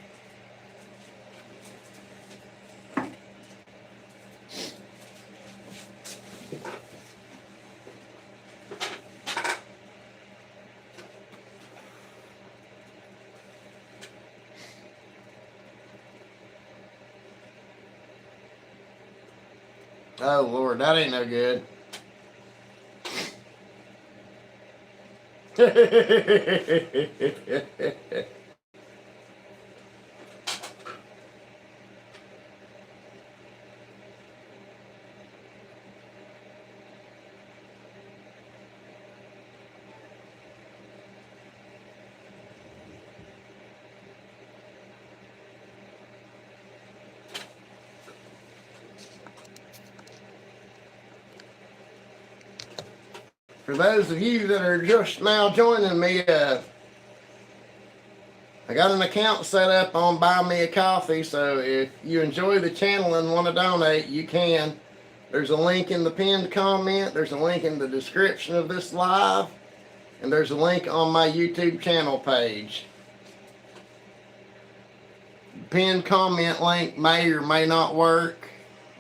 Oh Lord, that ain't no good. For those of you that are just now joining me, I got an account set up on Buy Me a Coffee, so if you enjoy the channel and want to donate, you can. There's a link in the pinned comment, there's a link in the description of this live, and there's a link on my YouTube channel page. The pinned comment link may or may not work,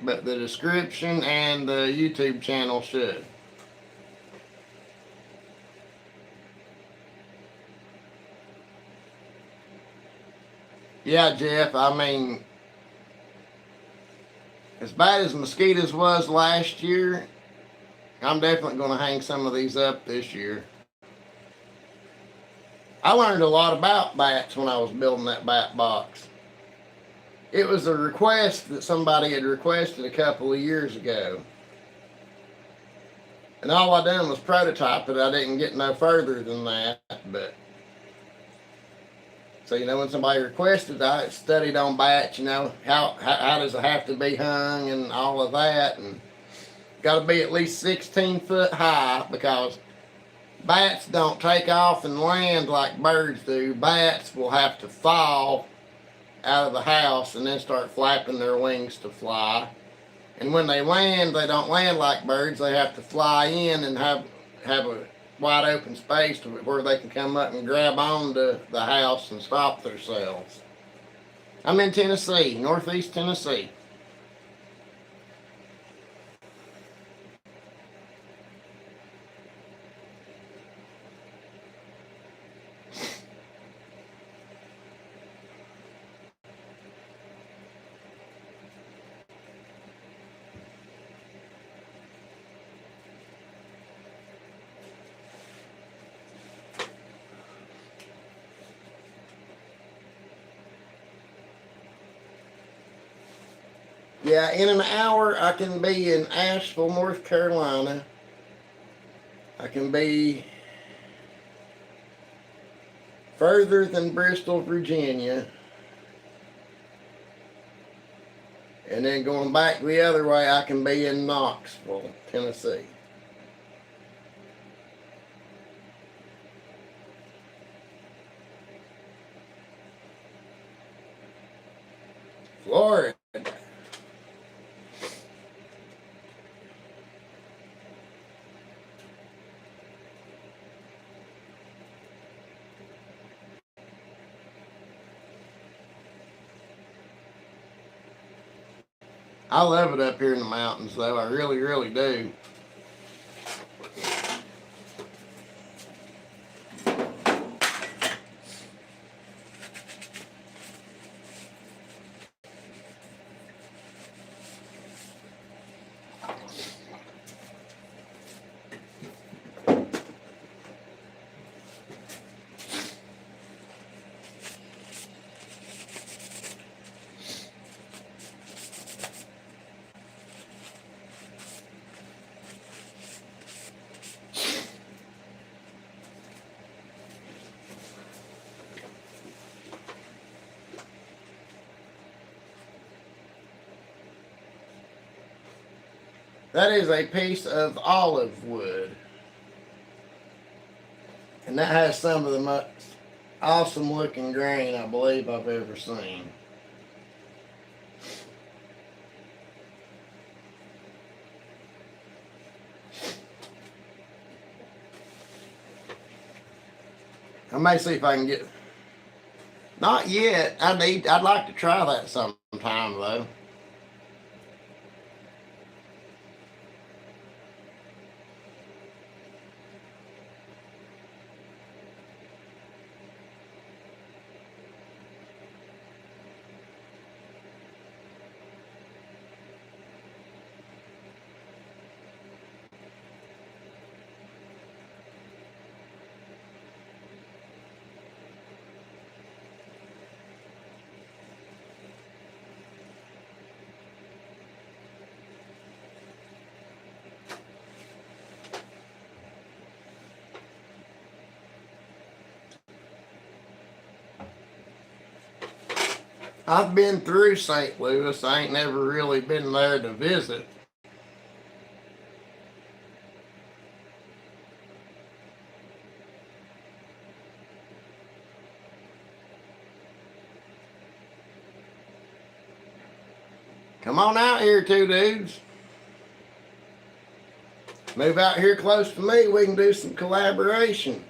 but the description and the YouTube channel should. Yeah, Jeff, I mean, as bad as mosquitoes was last year, I'm definitely going to hang some of these up this year. I learned a lot about bats when I was building that bat box. It was a request that somebody had requested a couple of years ago. And all I done was prototype it. I didn't get no further than that. But so when somebody requested, I studied on bats. How does it have to be hung and all of that, and got to be at least 16 foot high because bats don't take off and land like birds do. Bats will have to fall out of the house and then start flapping their wings to fly. And when they land, they don't land like birds. They have to fly in and have a wide open space where they can come up and grab onto the house and stop themselves. I'm in Tennessee, northeast Tennessee. Yeah, in an hour I can be in Asheville, North Carolina. I can be further than Bristol, Virginia. And then going back the other way, I can be in Knoxville, Tennessee. Florida. I love it up here in the mountains, though. I really, really do. That is a piece of olive wood. And that has some of the most awesome looking grain I believe I've ever seen. I may see if I can get. Not yet. I'd like to try that sometime though. I've been through St. Louis. I ain't never really been there to visit. Come on out here, two dudes. Move out here close to me. We can do some collaboration.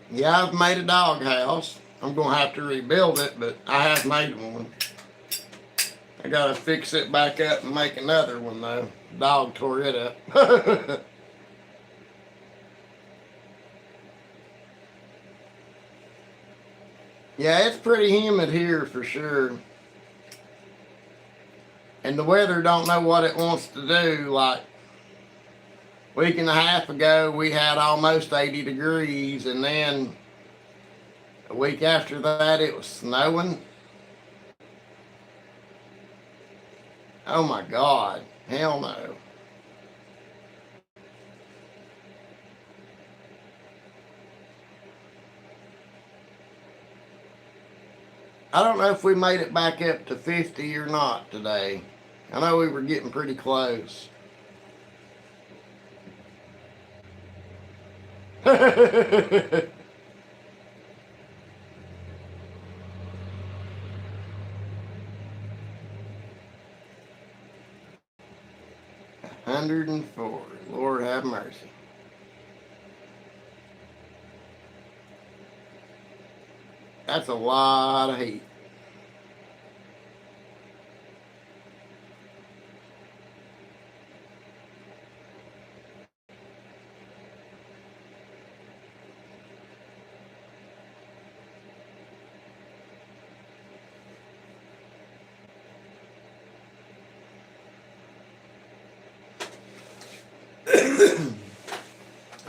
Yeah, I've made a doghouse. I'm going to have to rebuild it, but I have made one. I got to fix it back up and make another one, though. Dog tore it up. Yeah, it's pretty humid here for sure. And the weather don't know what it wants to do. Like a week and a half ago, we had almost 80 degrees, and then a week after that, it was snowing. Oh my God, hell no. I don't know if we made it back up to 50 or not today. I know we were getting pretty close. 104. Lord have mercy. That's a lot of heat.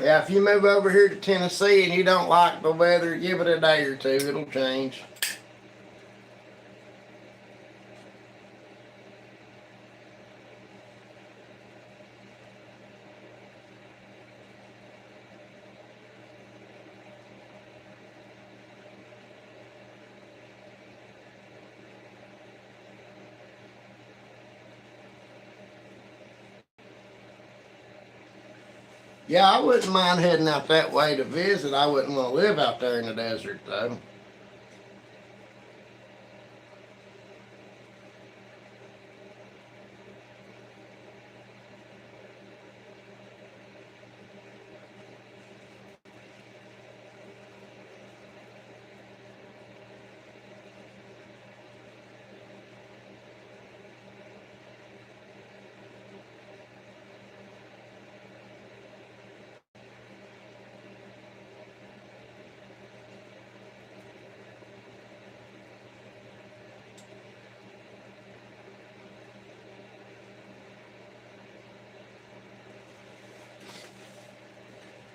Yeah, if you move over here to Tennessee and you don't like the weather, give it a day or two. It'll change. Yeah, I wouldn't mind heading out that way to visit. I wouldn't want to live out there in the desert, though.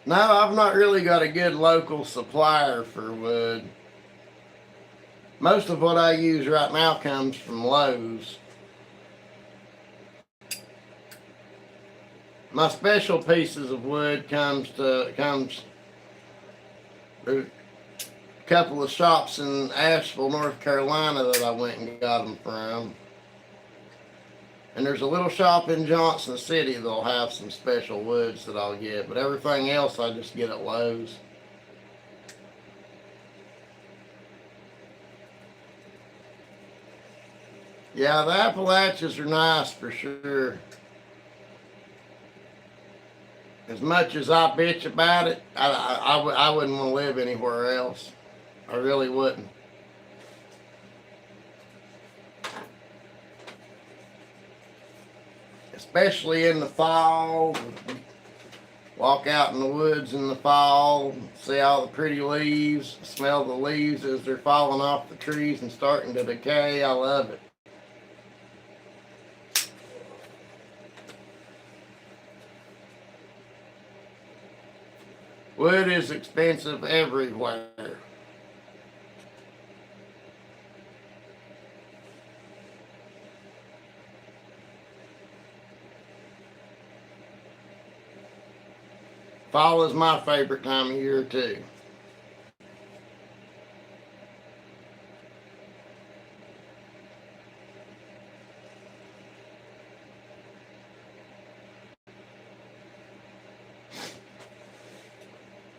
No, I've not really got a good local supplier for wood. Most of what I use right now comes from Lowe's. My special pieces of wood comes there's a couple of shops in Asheville, North Carolina that I went and got them from. And there's a little shop in Johnson City that'll have some special woods that I'll get, but everything else I just get at Lowe's. Yeah, the Appalachians are nice for sure. As much as I bitch about it, I wouldn't want to live anywhere else. I really wouldn't. Especially in the fall. Walk out in the woods in the fall, see all the pretty leaves, smell the leaves as they're falling off the trees and starting to decay. I love it. Wood is expensive everywhere. Fall is my favorite time of year too.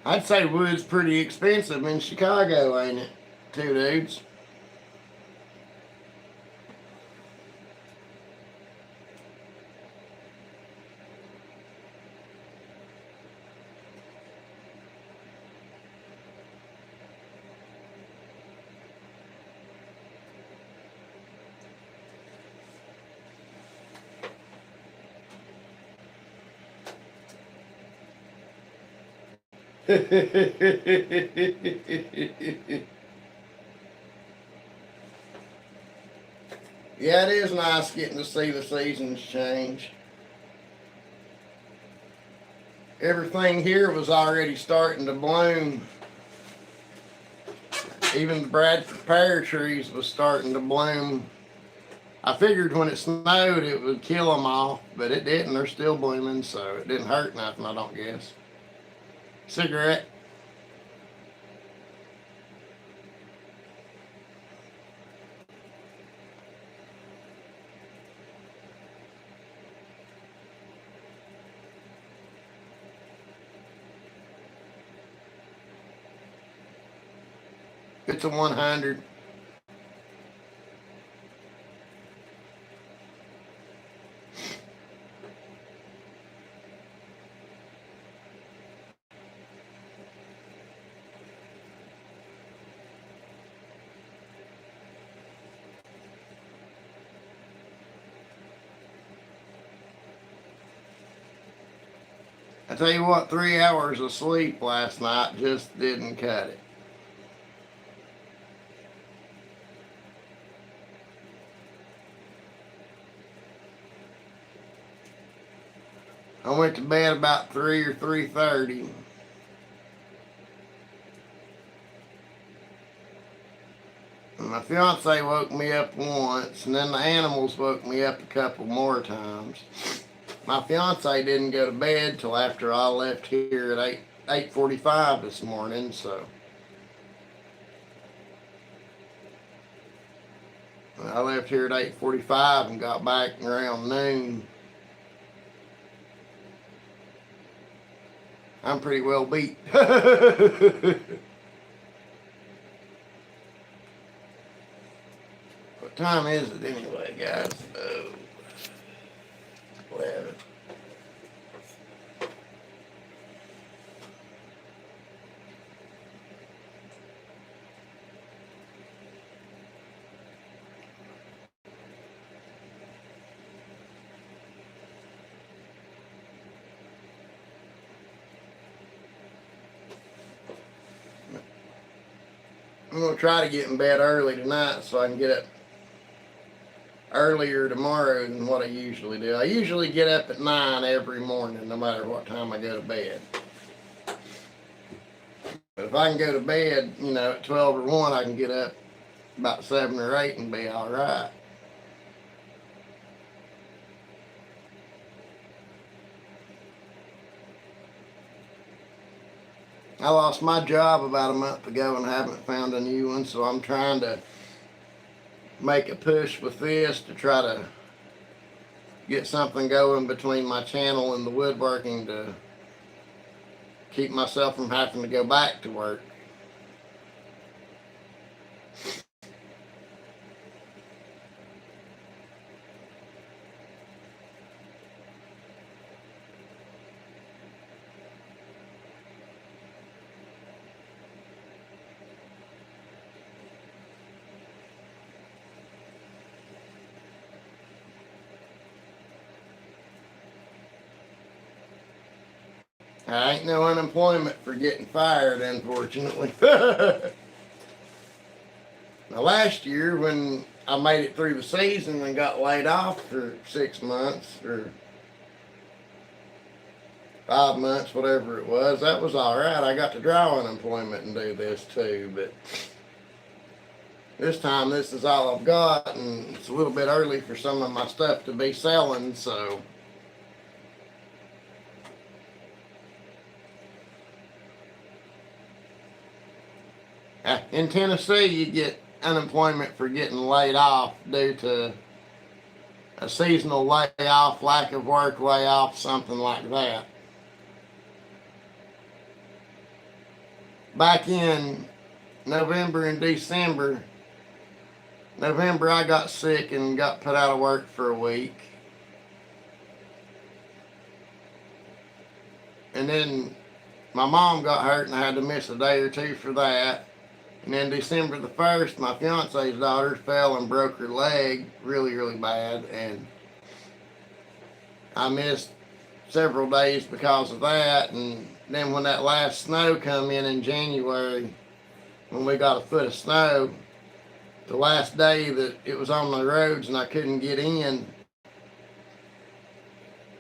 I'd say wood's pretty expensive in Chicago, ain't it? Two dudes. Yeah, it is nice getting to see the seasons change. Everything here was already starting to bloom. Even the Bradford pear trees was starting to bloom. I figured when it snowed it would kill them off, but it didn't. They're still blooming, so it didn't hurt nothing, I don't guess. Cigarette. It's a 100. I tell you what, 3 hours of sleep last night just didn't cut it. I went to bed about 3 or 3:30. My fiance woke me up once, and then the animals woke me up a couple more times. My fiance didn't go to bed till after I left here at 8:45 this morning, so I left here at 8:45 and got back around noon. I'm pretty well beat. What time is it anyway, guys? Oh, 11. I'm going to try to get in bed early tonight so I can get up earlier tomorrow than what I usually do. I usually get up at 9 every morning, no matter what time I go to bed. But if I can go to bed, at 12 or 1, I can get up about 7 or 8 and be all right. I lost my job about a month ago and haven't found a new one, so I'm trying to make a push with this to try to get something going between my channel and the woodworking to keep myself from having to go back to work. I ain't no unemployment for getting fired, unfortunately. Now, last year, when I made it through the season and got laid off for 6 months or 5 months, whatever it was, that was all right. I got to draw unemployment and do this too, but this time this is all I've got, and it's a little bit early for some of my stuff to be selling, so in Tennessee, you get unemployment for getting laid off due to a seasonal layoff, lack of work layoff, something like that. Back in November and December, November I got sick and got put out of work for a week. And then my mom got hurt and I had to miss a day or two for that. And then December the 1st, my fiance's daughter fell and broke her leg really, really bad. And I missed several days because of that. And Then when that last snow come in January, when we got a foot of snow, the last day that it was on the roads and I couldn't get in,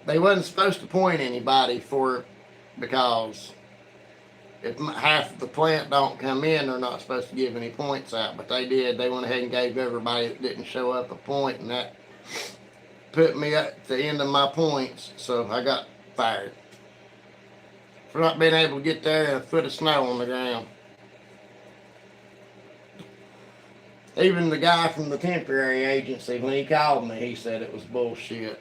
they wasn't supposed to point anybody for it, because if half of the plant don't come in, they're not supposed to give any points out. But they did. They went ahead and gave everybody that didn't show up a point, and that put me at the end of my points. So I got fired for not being able to get there and a foot of snow on the ground. Even the guy from the temporary agency, when he called me, he said it was bullshit.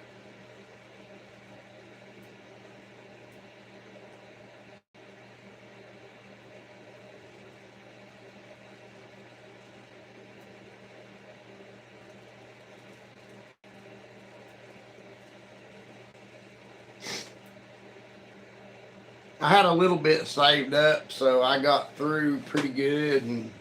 I had a little bit saved up, so I got through pretty good, and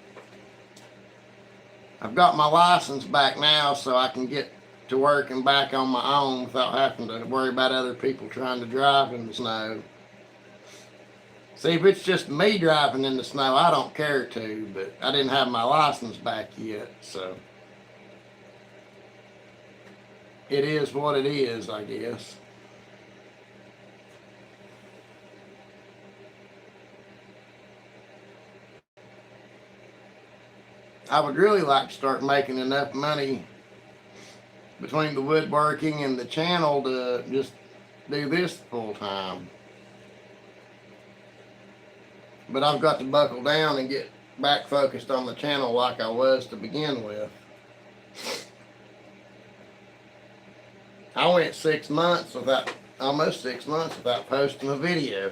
I've got my license back now, so I can get to working back on my own without having to worry about other people trying to drive in the snow. See, if it's just me driving in the snow, I don't care to, but I didn't have my license back yet, so it is what it is, I guess. I would really like to start making enough money between the woodworking and the channel to just do this full time. But I've got to buckle down and get back focused on the channel like I was to begin with. I went 6 months without, almost 6 months without posting a video.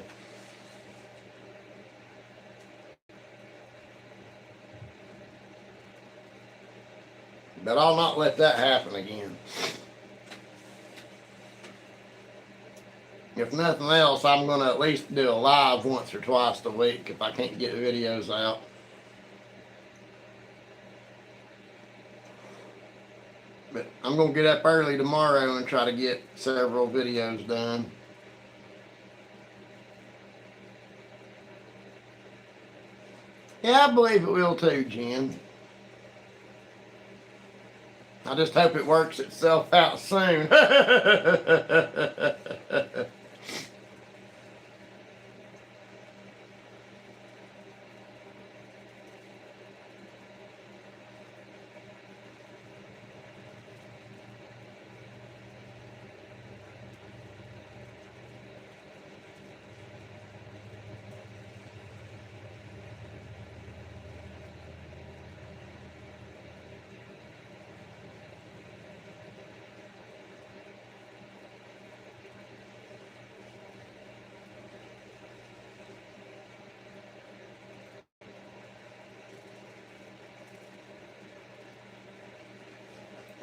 But I'll not let that happen again. If nothing else, I'm going to at least do a live once or twice a week if I can't get videos out. But I'm going to get up early tomorrow and try to get several videos done. Yeah, I believe it will too, Jen. I just hope it works itself out soon.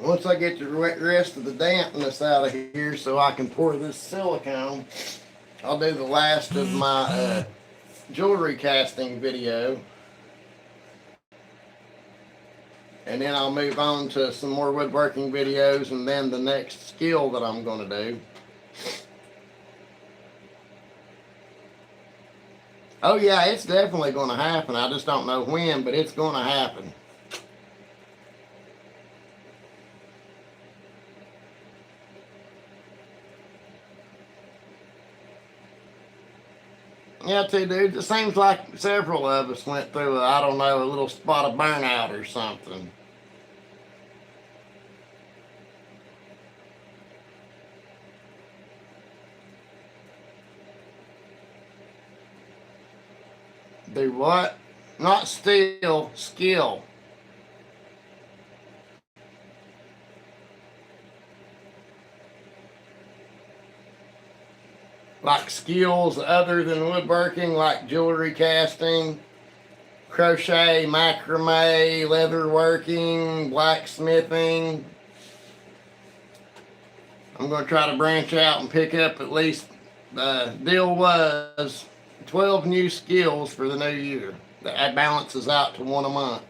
Once I get the rest of the dampness out of here so I can pour this silicone, I'll do the last of my jewelry casting video. And then I'll move on to some more woodworking videos and then the next skill that I'm going to do. Oh yeah, it's definitely going to happen. I just don't know when, but it's going to happen. Yeah, too, dude. It seems like several of us went through, I don't know, a little spot of burnout or something. Do what? Not steal, skill. Like skills other than woodworking, like jewelry casting, crochet, macrame, leatherworking, blacksmithing. I'm going to try to branch out and pick up at least, the deal was 12 new skills for the new year. That balances out to one a month.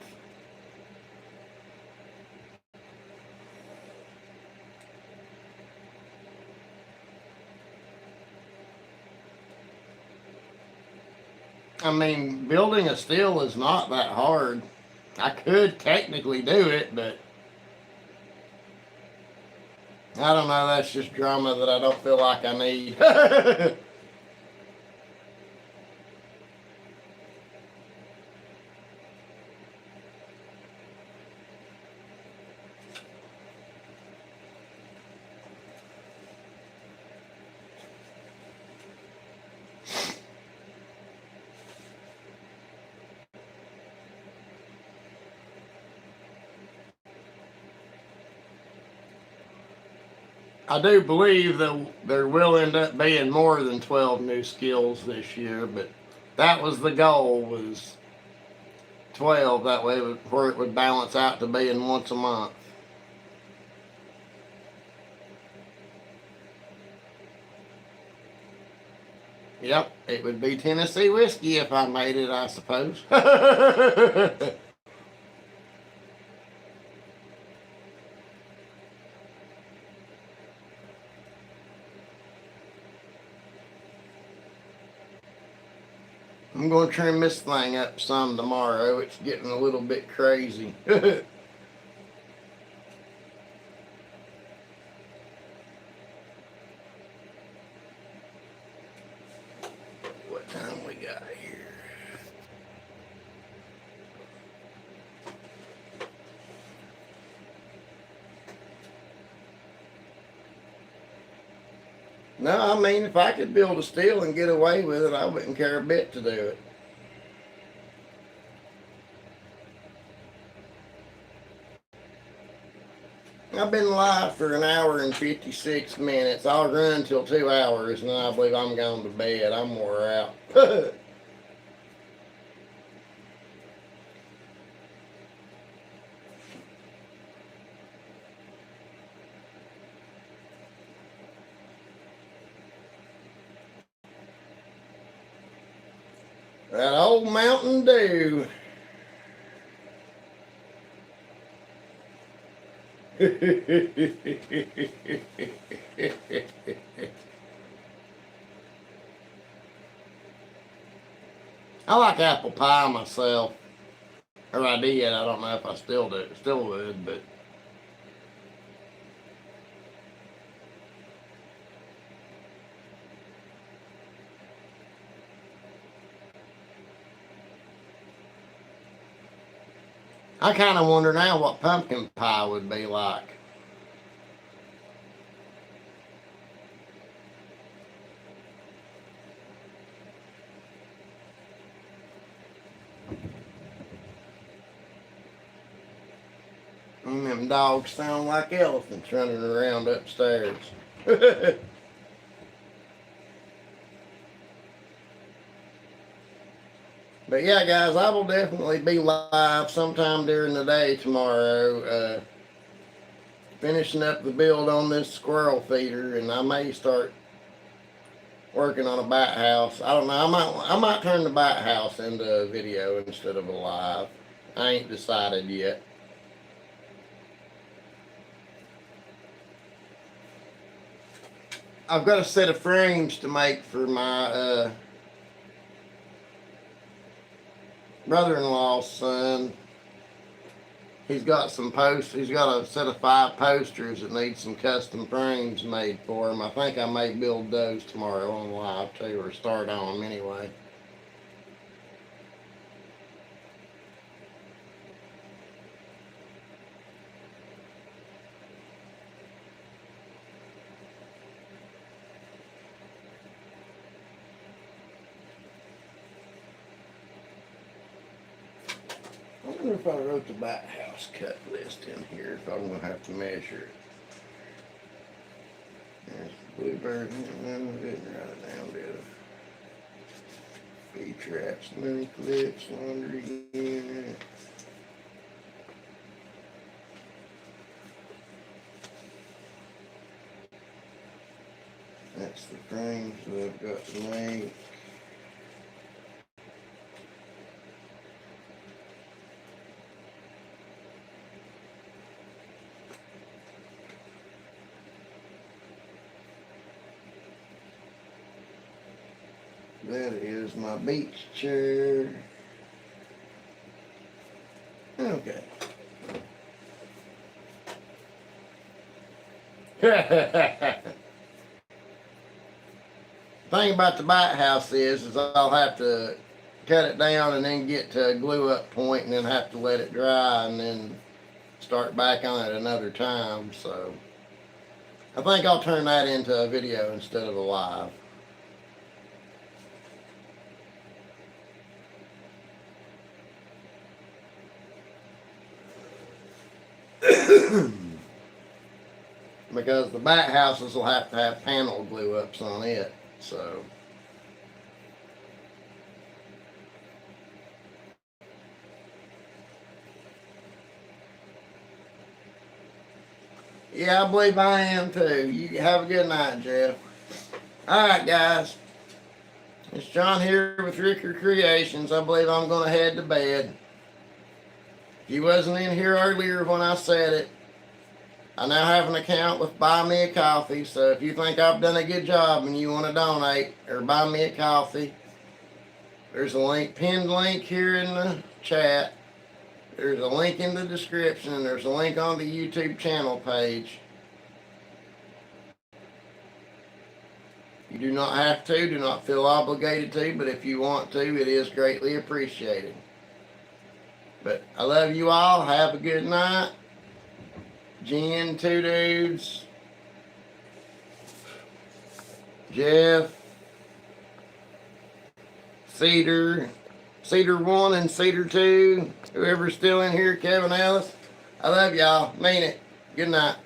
I mean, building a steel is not that hard. I could technically do it, but I don't know. That's just drama that I don't feel like I need. I do believe that there will end up being more than 12 new skills this year, but that was the goal, was 12. That way, where it would balance out to being once a month. Yep, it would be Tennessee whiskey if I made it, I suppose. I'm going to trim this thing up some tomorrow. It's getting a little bit crazy. What time we got here? No, I mean, if I could build a steel and get away with it, I wouldn't care a bit to do it. I've been live for an hour and 56 minutes. I'll run till 2 hours, and then I believe I'm going to bed. I'm wore out. That old Mountain Dew. I like apple pie myself. Or I did. I don't know if I still do. Still would, but I kind of wonder now what pumpkin pie would be like. And them dogs sound like elephants running around upstairs. But yeah, guys, I will definitely be live sometime during the day tomorrow, finishing up the build on this squirrel feeder, and I may start working on a bat house. I don't know. I might turn the bat house into a video instead of a live. I ain't decided yet. I've got a set of frames to make for my brother-in-law's son. He's got he's got a set of 5 posters that need some custom frames made for him. I think I may build those tomorrow on live too, or start on them anyway. I wonder if I wrote the bat house cut list in here, if I'm going to have to measure it. There's the bluebird. No, didn't write it down, did I? Feed traps, moon clips, laundry unit. That's the frames that I've got to make. That is my beach chair. Okay. Thing about the bite house is I'll have to cut it down and then get to a glue up point and then have to let it dry and then start back on it another time. So I think I'll turn that into a video instead of a live. Because the back houses will have to have panel glue ups on it. So yeah, I believe I am too. You have a good night, Jeff. Alright guys. It's John here with Ricker Creations. I believe I'm gonna head to bed. If you wasn't in here earlier when I said it, I now have an account with Buy Me a Coffee, so if you think I've done a good job and you want to donate or buy me a coffee, there's a link, pinned link here in the chat. There's a link in the description, and there's a link on the YouTube channel page. You do not have to, do not feel obligated to, but if you want to, it is greatly appreciated. But I love you all. Have a good night. Jen, Two Dudes, Jeff, Cedar 1 and Cedar 2, whoever's still in here, Kevin Ellis. I love y'all. Mean it. Good night.